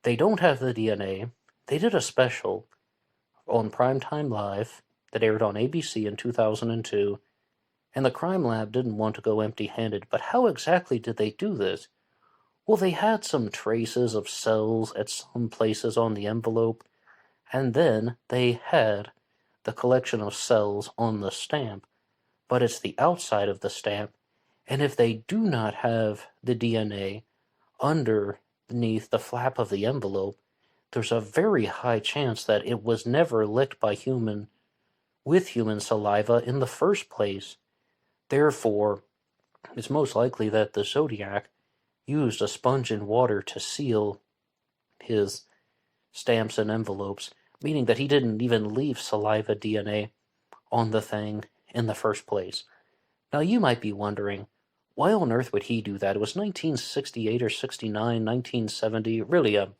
they don't have the DNA. They did a special on Primetime Live that aired on ABC in 2002, and the crime lab didn't want to go empty-handed. But how exactly did they do this? Well, they had some traces of cells at some places on the envelope, and then they had the collection of cells on the stamp, but it's the outside of the stamp, and if they do not have the DNA underneath the flap of the envelope, there's a very high chance that it was never licked by human saliva in the first place. Therefore, it's most likely that the Zodiac used a sponge and water to seal his stamps and envelopes, meaning that he didn't even leave saliva DNA on the thing in the first place. Now you might be wondering, why on earth would he do that? It was 1968 or 69, 1970, really the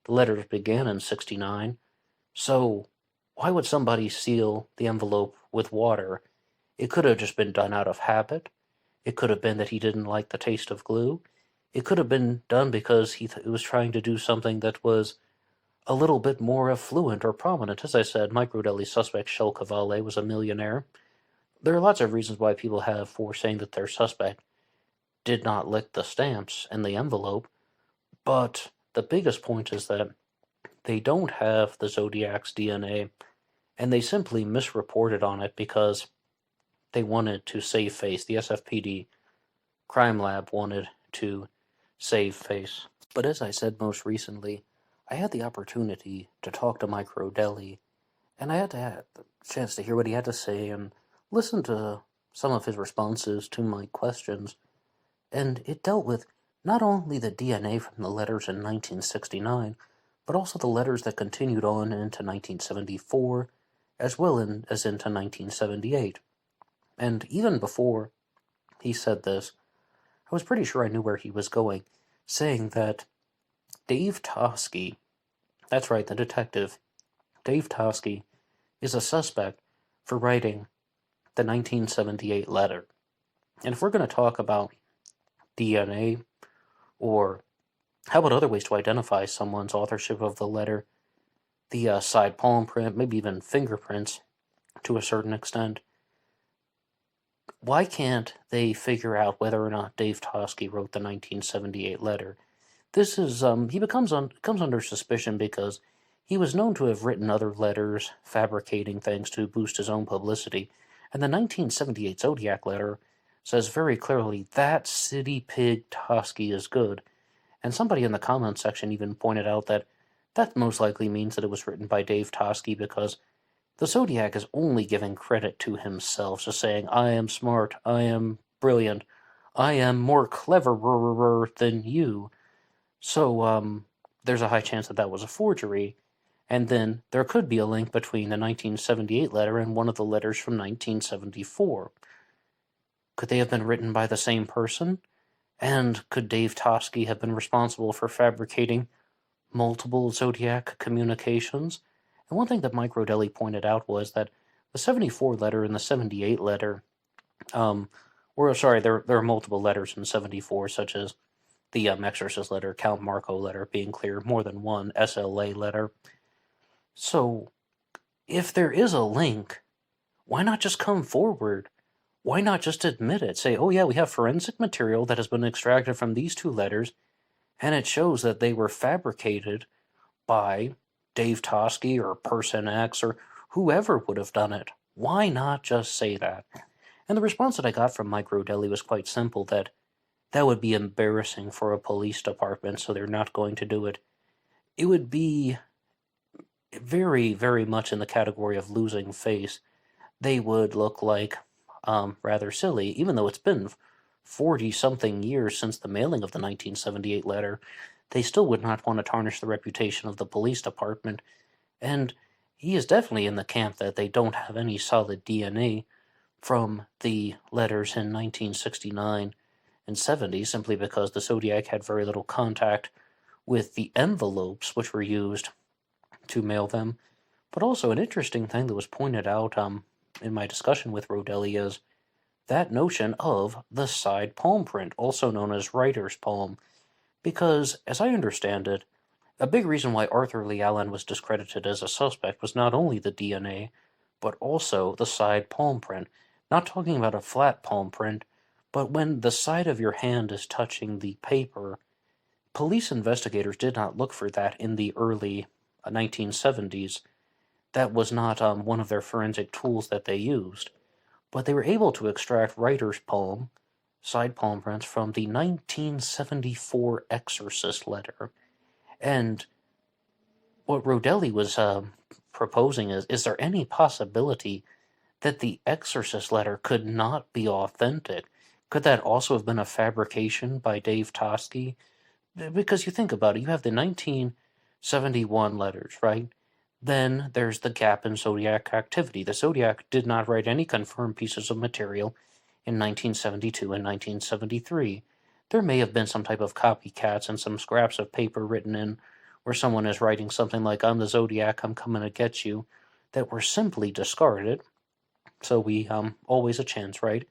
letters began in 69, so why would somebody seal the envelope with water? It could have just been done out of habit. It could have been that he didn't like the taste of glue. It could have been done because he was trying to do something that was a little bit more affluent or prominent. As I said, Mike Rodelli's suspect, Kjell Kavalle, was a millionaire. There are lots of reasons why people have for saying that their suspect did not lick the stamps and the envelope, but the biggest point is that they don't have the Zodiac's DNA, and they simply misreported on it because they wanted to save face. The SFPD crime lab wanted to save face. But as I said most recently, I had the opportunity to talk to Mike Rodelli, and I had to have the chance to hear what he had to say and listen to some of his responses to my questions. And it dealt with not only the DNA from the letters in 1969, but also the letters that continued on into 1974, as well as into 1978. And even before he said this, I was pretty sure I knew where he was going, saying that Dave Toschi, that's right, the detective, Dave Toschi, is a suspect for writing the 1978 letter. And if we're going to talk about DNA, or how about other ways to identify someone's authorship of the letter, the side palm print, maybe even fingerprints to a certain extent, why can't they figure out whether or not Dave Toschi wrote the 1978 letter? This is, he comes under suspicion because he was known to have written other letters, fabricating things to boost his own publicity, and the 1978 Zodiac letter says very clearly that city pig Toschi is good. And somebody in the comments section even pointed out that that most likely means that it was written by Dave Toschi because the Zodiac is only giving credit to himself, just saying, I am smart, I am brilliant, I am more cleverer than you. So, there's a high chance that that was a forgery, and then there could be a link between the 1978 letter and one of the letters from 1974. Could they have been written by the same person? And could Dave Toschi have been responsible for fabricating multiple Zodiac communications? And one thing that Mike Rodelli pointed out was that the 74 letter and the 78 letter Or, sorry, there are multiple letters in 74, such as the Exorcist letter, Count Marco letter, being clear, more than one SLA letter. So, if there is a link, why not just come forward? Why not just admit it? Say, oh yeah, we have forensic material that has been extracted from these two letters, and it shows that they were fabricated by Dave Toschi or Person X or whoever would have done it. Why not just say that? And the response that I got from Mike Rodelli was quite simple, that would be embarrassing for a police department, so they're not going to do it. It would be very, very much in the category of losing face. They would look like rather silly, even though it's been 40-something years since the mailing of the 1978 letter. They still would not want to tarnish the reputation of the police department, and he is definitely in the camp that they don't have any solid DNA from the letters in 1969 and 70, simply because the Zodiac had very little contact with the envelopes which were used to mail them. But also an interesting thing that was pointed out in my discussion with Rodelli is that notion of the side palm print, also known as writer's palm, because, as I understand it, a big reason why Arthur Lee Allen was discredited as a suspect was not only the DNA, but also the side palm print. Not talking about a flat palm print, but when the side of your hand is touching the paper. Police investigators did not look for that in the early 1970s. That was not one of their forensic tools that they used. But they were able to extract writer's palm, side palm prints, from the 1974 Exorcist letter. And what Rodelli was proposing is there any possibility that the Exorcist letter could not be authentic? Could that also have been a fabrication by Dave Toschi? Because you think about it, you have the 1971 letters, right? Then there's the gap in Zodiac activity. The Zodiac did not write any confirmed pieces of material in 1972 and 1973. There may have been some type of copycats and some scraps of paper written in where someone is writing something like, I'm the Zodiac, I'm coming to get you, that were simply discarded. So we always a chance, right?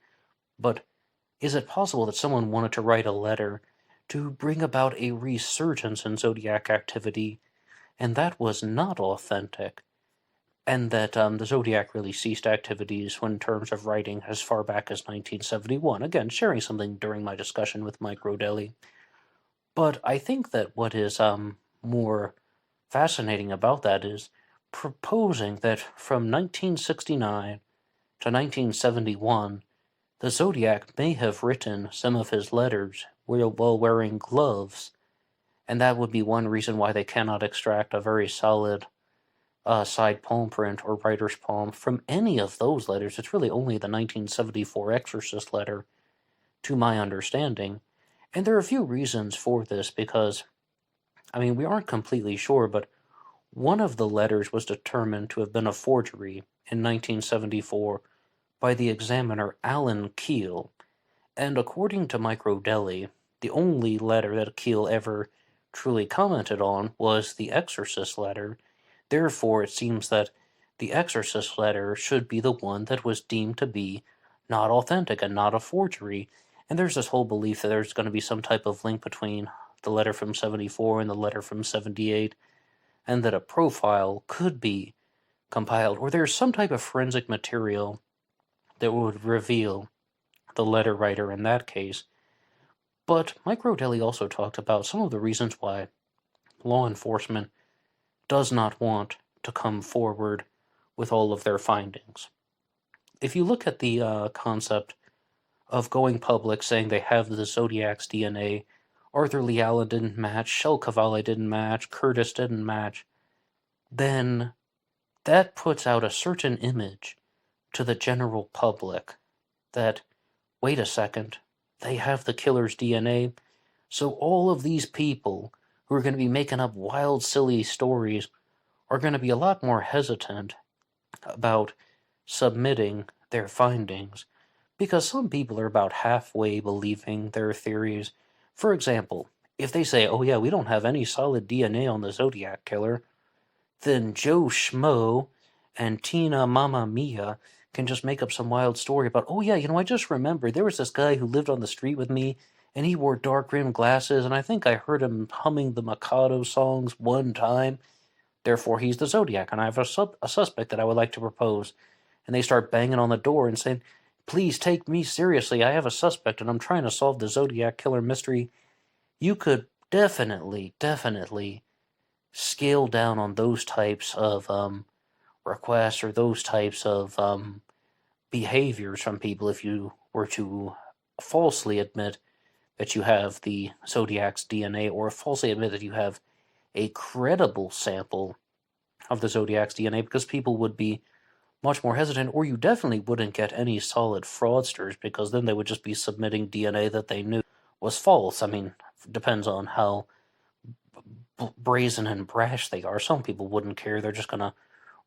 But is it possible that someone wanted to write a letter to bring about a resurgence in Zodiac activity, and that was not authentic, and that the Zodiac really ceased activities in terms of writing as far back as 1971? Again, sharing something during my discussion with Mike Rodelli. But I think that what is more fascinating about that is proposing that from 1969 to 1971, the Zodiac may have written some of his letters while wearing gloves, and that would be one reason why they cannot extract a very solid side palm print or writer's palm from any of those letters. It's really only the 1974 Exorcist letter, to my understanding. And there are a few reasons for this, because, we aren't completely sure, but one of the letters was determined to have been a forgery in 1974 by the examiner Alan Keel, and according to Mike Rodelli, the only letter that Keel ever truly commented on was the Exorcist letter. Therefore, it seems that the Exorcist letter should be the one that was deemed to be not authentic and not a forgery. And there's this whole belief that there's going to be some type of link between the letter from 74 and the letter from 78, and that a profile could be compiled, or there's some type of forensic material that would reveal the letter writer in that case. But Mike Rodelli also talked about some of the reasons why law enforcement does not want to come forward with all of their findings. If you look at the concept of going public, saying they have the Zodiac's DNA, Arthur Lee Allen didn't match, Shel Cavalli didn't match, Curtis didn't match, then that puts out a certain image to the general public that, wait a second, they have the killer's DNA, so all of these people who are going to be making up wild, silly stories are going to be a lot more hesitant about submitting their findings, because some people are about halfway believing their theories. For example, if they say, oh yeah, we don't have any solid DNA on the Zodiac killer, then Joe Schmo and Tina Mamma Mia can just make up some wild story about, oh yeah, I just remembered there was this guy who lived on the street with me, and he wore dark-rimmed glasses, and I think I heard him humming the Mikado songs one time. Therefore, he's the Zodiac, and I have a suspect that I would like to propose. And they start banging on the door and saying, please take me seriously. I have a suspect, and I'm trying to solve the Zodiac killer mystery. You could definitely scale down on those types of requests or those types of behaviors from people if you were to falsely admit that you have the Zodiac's DNA, or falsely admit that you have a credible sample of the Zodiac's DNA, because people would be much more hesitant, or you definitely wouldn't get any solid fraudsters, because then they would just be submitting DNA that they knew was false. I mean, depends on how brazen and brash they are. Some people wouldn't care. They're just going to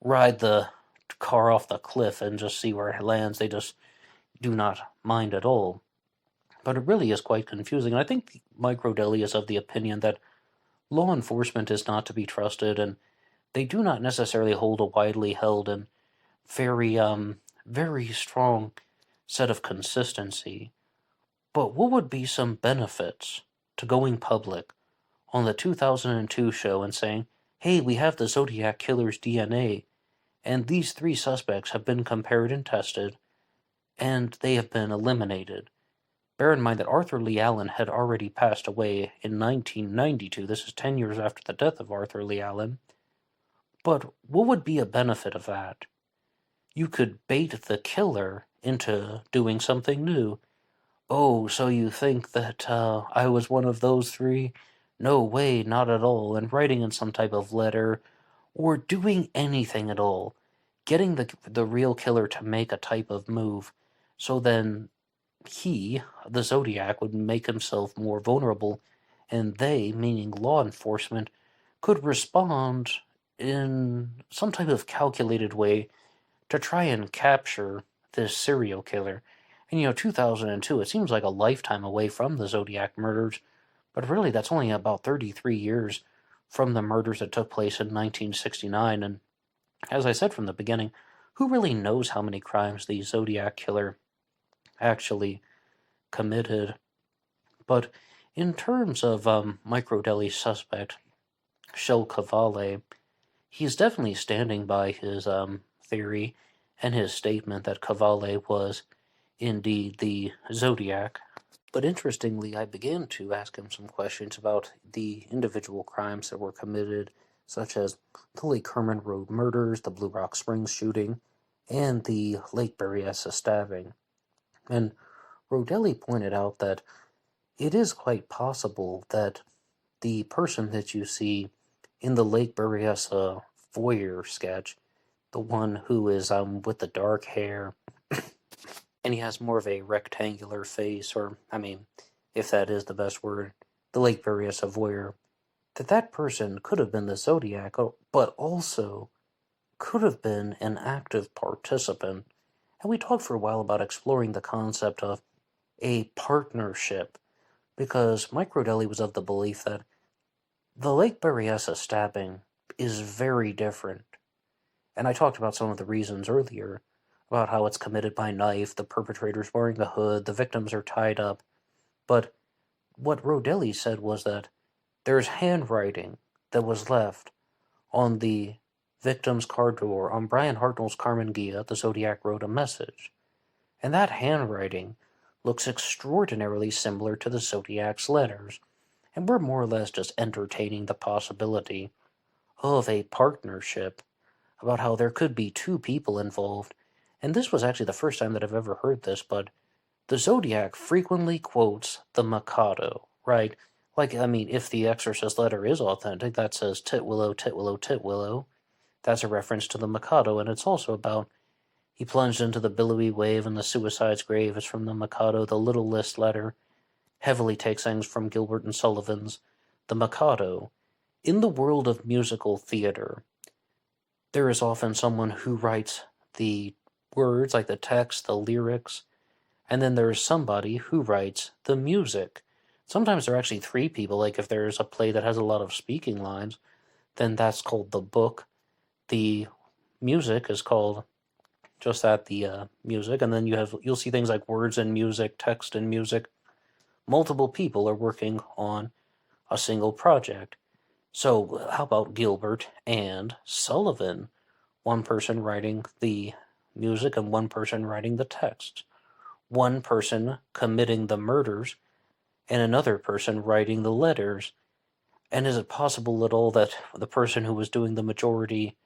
ride the car off the cliff and just see where it lands. They just do not mind at all. But it really is quite confusing. And I think Microdeli is of the opinion that law enforcement is not to be trusted, and they do not necessarily hold a widely held and very strong set of consistency. But what would be some benefits to going public on the 2002 show and saying, hey, we have the Zodiac killer's DNA, and these 3 suspects have been compared and tested, and they have been eliminated. Bear in mind that Arthur Lee Allen had already passed away in 1992. This is 10 years after the death of Arthur Lee Allen. But what would be a benefit of that? You could bait the killer into doing something new. Oh, so you think that I was one of those 3? No way, not at all. And writing in some type of letter, or doing anything at all. Getting the real killer to make a type of move, so then he, the Zodiac, would make himself more vulnerable, and they, meaning law enforcement, could respond in some type of calculated way to try and capture this serial killer. And 2002, it seems like a lifetime away from the Zodiac murders, but really that's only about 33 years from the murders that took place in 1969, and as I said from the beginning, who really knows how many crimes the Zodiac killer actually committed? But in terms of Microdeli's suspect, Shel Cavalli, he's definitely standing by his theory and his statement that Cavalli was indeed the Zodiac. But interestingly, I began to ask him some questions about the individual crimes that were committed, such as the Lake Herman Road murders, the Blue Rock Springs shooting, and the Lake Berryessa stabbing. And Rodelli pointed out that it is quite possible that the person that you see in the Lake Berryessa foyer sketch, the one who is with the dark hair, and he has more of a rectangular face, or, I mean, if that is the best word, the Lake Berryessa voyeur, that person could have been the Zodiac, but also could have been an active participant. And we talked for a while about exploring the concept of a partnership, because Microdeli was of the belief that the Lake Berryessa stabbing is very different. And I talked about some of the reasons earlier, about how it's committed by knife, the perpetrator's wearing a hood, the victims are tied up. But what Rodelli said was that there's handwriting that was left on the victim's car door. On Brian Hartnell's Carmen Gia, the Zodiac wrote a message. And that handwriting looks extraordinarily similar to the Zodiac's letters. And we're more or less just entertaining the possibility of a partnership, about how there could be 2 people involved. And this was actually the first time that I've ever heard this, but the Zodiac frequently quotes the Mikado, right? Like, I mean, if the Exorcist letter is authentic, that says Titwillow, Titwillow, Titwillow. That's a reference to the Mikado, and it's also about he plunged into the billowy wave and the suicide's grave. It's from the Mikado. The Little List letter heavily takes things from Gilbert and Sullivan's The Mikado. In the world of musical theater, there is often someone who writes the words, like the text, the lyrics, and then there is somebody who writes the music. Sometimes there are actually 3 people, like if there's a play that has a lot of speaking lines, then that's called the book. The music is called just at the music, and then you'll see things like words and music, text and music. Multiple people are working on a single project. So how about Gilbert and Sullivan? One person writing the music and one person writing the text. One person committing the murders and another person writing the letters. And is it possible at all that the person who was doing the majority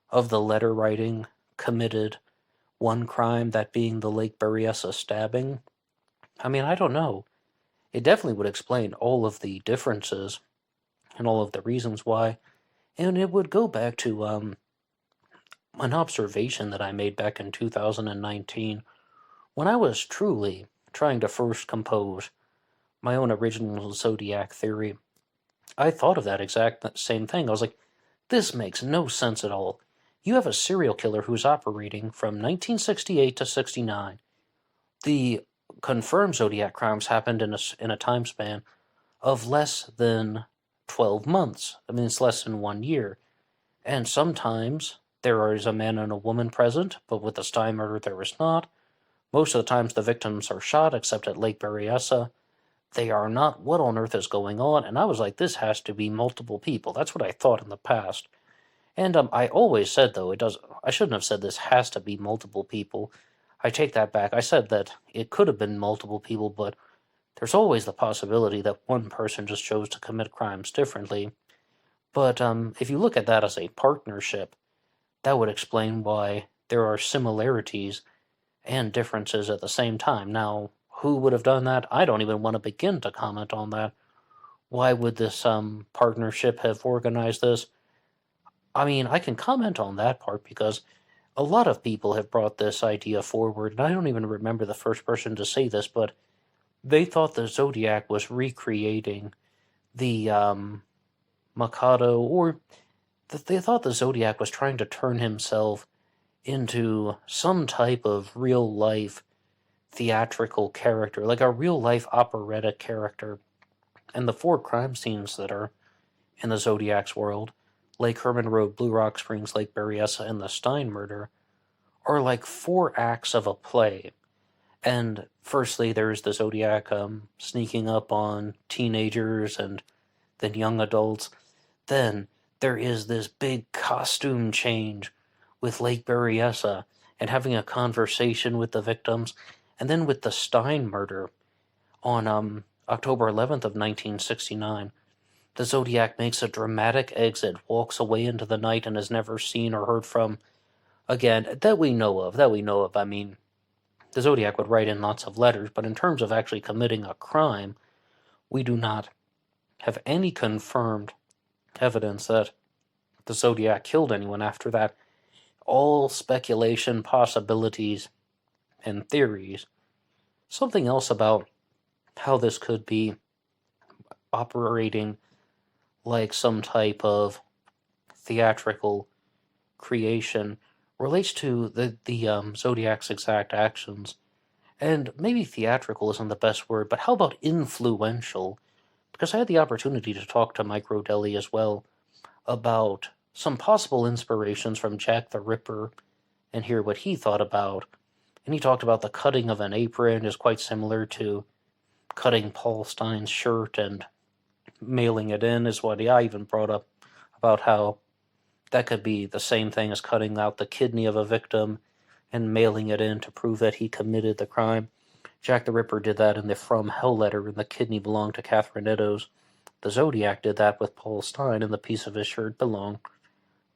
of the letter writing committed one crime, that being the Lake Berryessa stabbing? I mean, I don't know. It definitely would explain all of the differences and all of the reasons why. And it would go back to an observation that I made back in 2019 when I was truly trying to first compose my own original Zodiac theory. I thought of that exact same thing. I was like, this makes no sense at all. You have a serial killer who's operating from 1968 to 69. The confirmed Zodiac crimes happened in a time span of less than 12 months. I mean, it's less than 1 year. And sometimes there is a man and a woman present, but with the Stein murder there is not. Most of the times the victims are shot, except at Lake Berryessa. They are not. What on earth is going on? And I was like, this has to be multiple people. That's what I thought in the past. And I always said, though, I shouldn't have said this has to be multiple people. I take that back. I said that it could have been multiple people, but there's always the possibility that one person just chose to commit crimes differently. But if you look at that as a partnership, that would explain why there are similarities and differences at the same time. Now, who would have done that? I don't even want to begin to comment on that. Why would this partnership have organized this? I mean, I can comment on that part because a lot of people have brought this idea forward, and I don't even remember the first person to say this, but they thought the Zodiac was recreating the Mikado, or they thought the Zodiac was trying to turn himself into some type of real-life theatrical character, like a real-life operatic character. And the 4 crime scenes that are in the Zodiac's world, Lake Herman Road, Blue Rock Springs, Lake Berryessa, and the Stein murder, are like 4 acts of a play. And firstly, there's the Zodiac sneaking up on teenagers and then young adults. Then there is this big costume change with Lake Berryessa and having a conversation with the victims. And then with the Stein murder on October 11th of 1969, the Zodiac makes a dramatic exit, walks away into the night, and is never seen or heard from again, that we know of. I mean, the Zodiac would write in lots of letters, but in terms of actually committing a crime, we do not have any confirmed evidence that the Zodiac killed anyone after that. All speculation, possibilities, and theories. Something else about how this could be operating like some type of theatrical creation relates to the Zodiac's exact actions. And maybe theatrical isn't the best word, but how about influential? Because I had the opportunity to talk to Mike Rodelli as well about some possible inspirations from Jack the Ripper and hear what he thought about. And he talked about the cutting of an apron is quite similar to cutting Paul Stein's shirt and mailing it in, is what I even brought up about how that could be the same thing as cutting out the kidney of a victim and mailing it in to prove that he committed the crime. Jack the Ripper did that in the From Hell letter, and the kidney belonged to Catherine Eddowes. The Zodiac did that with Paul Stein, and the piece of his shirt belonged...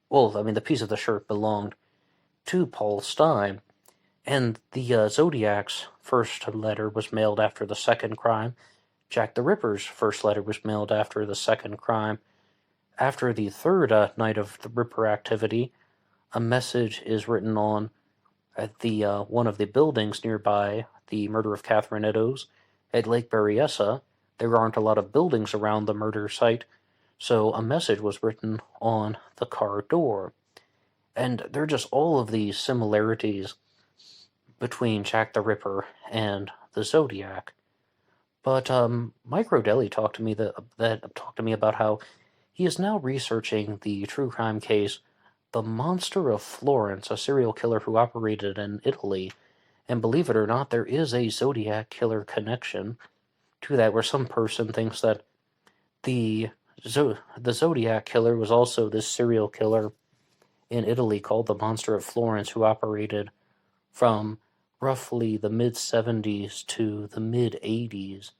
Well, I mean, the piece of the shirt belonged to Paul Stein. And the Zodiac's first letter was mailed after the second crime. Jack the Ripper's first letter was mailed after the second crime. After the third night of the Ripper activity, a message is written on at the one of the buildings nearby the murder of Catherine Eddowes at Lake Berryessa. There aren't a lot of buildings around the murder site, so a message was written on the car door. And there are just all of these similarities between Jack the Ripper and the Zodiac. But Mike Rodelli talked to me about how he is now researching the true crime case the Monster of Florence, a serial killer who operated in Italy. And believe it or not, there is a Zodiac killer connection to that, where some person thinks that the Zodiac killer was also this serial killer in Italy called the Monster of Florence, who operated from roughly the mid-70s to the mid-80s.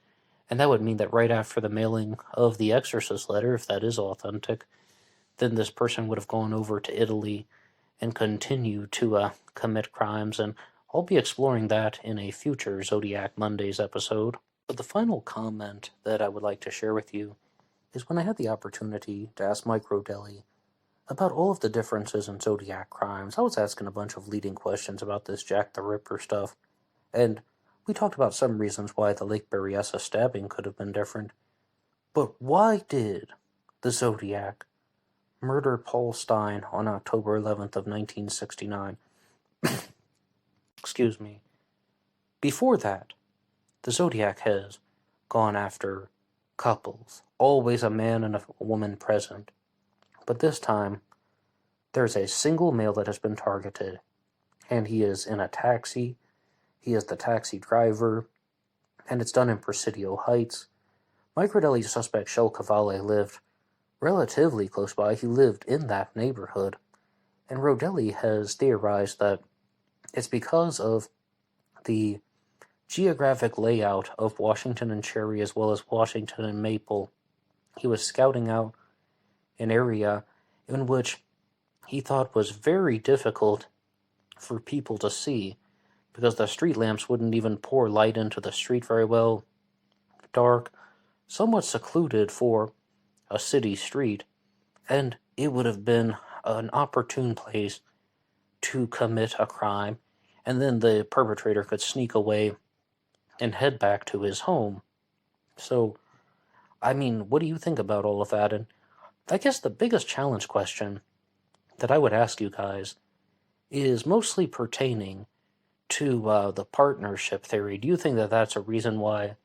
And that would mean that right after the mailing of the Exorcist letter, if that is authentic, then this person would have gone over to Italy and continued to commit crimes. And I'll be exploring that in a future Zodiac Mondays episode. But the final comment that I would like to share with you is when I had the opportunity to ask Mike Rodelli about all of the differences in Zodiac crimes. I was asking a bunch of leading questions about this Jack the Ripper stuff, and we talked about some reasons why the Lake Berryessa stabbing could have been different. But why did the Zodiac murder Paul Stine on October 11th of 1969? Excuse me. Before that, the Zodiac has gone after couples, always a man and a woman present. But this time, there's a single male that has been targeted, and he is in a taxi. He is the taxi driver, and it's done in Presidio Heights. Mike Rodelli's suspect, Shel Cavalli, lived relatively close by. He lived in that neighborhood, and Rodelli has theorized that it's because of the geographic layout of Washington and Cherry, as well as Washington and Maple. He was scouting out an area in which he thought was very difficult for people to see, because the street lamps wouldn't even pour light into the street very well. Dark, somewhat secluded for a city street, and it would have been an opportune place to commit a crime, and then the perpetrator could sneak away and head back to his home. So, I mean, what do you think about all of that? And I guess the biggest challenge question that I would ask you guys is mostly pertaining to the partnership theory. Do you think that that's a reason why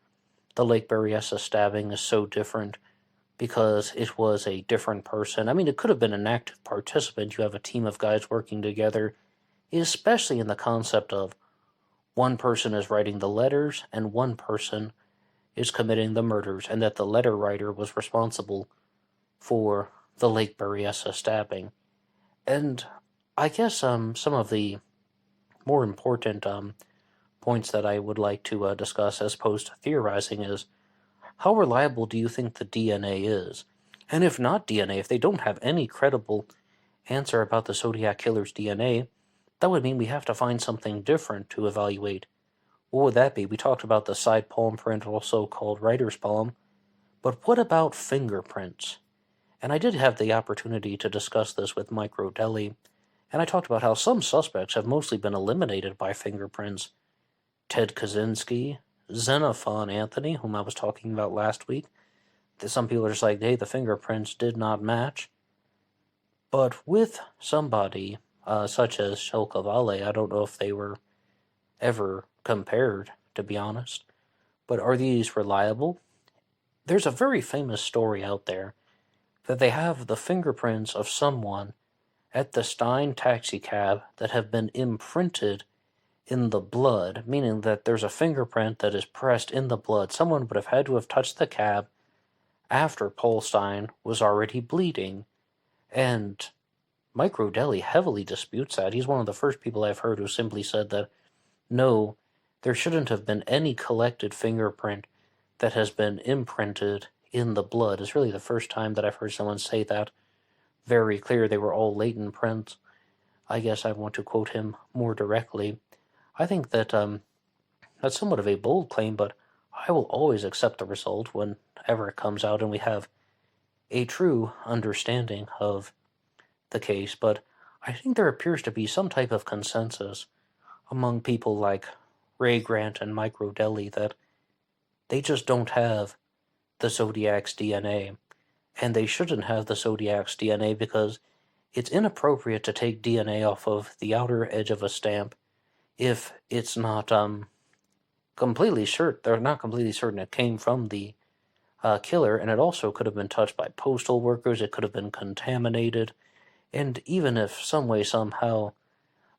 the Lake Berryessa stabbing is so different? Because it was a different person? I mean, it could have been an active participant. You have a team of guys working together, especially in the concept of one person is writing the letters and one person is committing the murders, and that the letter writer was responsible for the Lake Berryessa stabbing. And I guess some of the more important points that I would like to discuss as opposed to theorizing is, how reliable do you think the DNA is? And if not DNA, if they don't have any credible answer about the Zodiac killer's DNA, that would mean we have to find something different to evaluate. What would that be? We talked about the side palm print, also called writer's palm, but what about fingerprints? And I did have the opportunity to discuss this with Mike Rodelli, and I talked about how some suspects have mostly been eliminated by fingerprints. Ted Kaczynski, Xenophon Anthony, whom I was talking about last week. Some people are just like, hey, the fingerprints did not match. But with somebody such as Shel Cavalli, I don't know if they were ever compared, to be honest. But are these reliable? There's a very famous story out there that they have the fingerprints of someone at the Stein taxicab that have been imprinted in the blood, meaning that there's a fingerprint that is pressed in the blood. Someone would have had to have touched the cab after Paul Stine was already bleeding. And Mike Rodelli heavily disputes that. He's one of the first people I've heard who simply said that, no, there shouldn't have been any collected fingerprint that has been imprinted in the blood. It's really the first time that I've heard someone say that. Very clear they were all latent prints. I guess I want to quote him more directly. I think that that's somewhat of a bold claim, but I will always accept the result whenever it comes out and we have a true understanding of the case. But I think there appears to be some type of consensus among people like Ray Grant and Mike Rodelli that they just don't have the Zodiac's DNA. And they shouldn't have the Zodiac's DNA because it's inappropriate to take DNA off of the outer edge of a stamp if it's not completely certain. They're not completely certain it came from the killer, and it also could have been touched by postal workers. It could have been contaminated. And even if some way, somehow,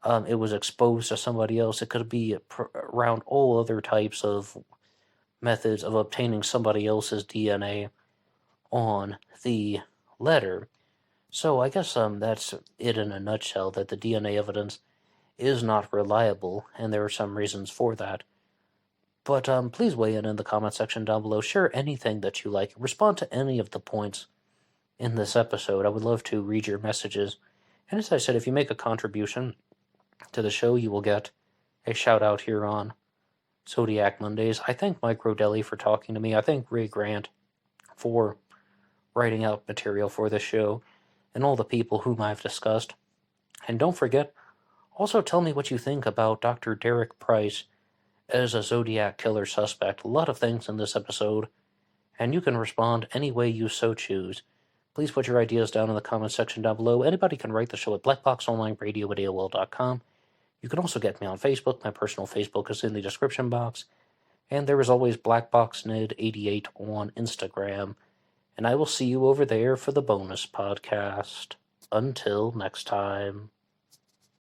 it was exposed to somebody else, it could be around all other types of methods of obtaining somebody else's DNA on the letter. So I guess that's it in a nutshell, that the DNA evidence is not reliable, and there are some reasons for that. But please weigh in the comment section down below. Share anything that you like. Respond to any of the points in this episode. I would love to read your messages. And as I said, if you make a contribution to the show, you will get a shout out here on Zodiac Mondays. I thank Micro Deli for talking to me. I thank Ray Grant for writing out material for this show, and all the people whom I've discussed. And don't forget, also tell me what you think about Dr. Derek Price as a Zodiac killer suspect. A lot of things in this episode, and you can respond any way you so choose. Please put your ideas down in the comment section down below. Anybody can write the show at BlackBoxOnlineRadio at AOL.com. You can also get me on Facebook. My personal Facebook is in the description box. And there is always BlackBoxNed88 on Instagram. And I will see you over there for the bonus podcast. Until next time.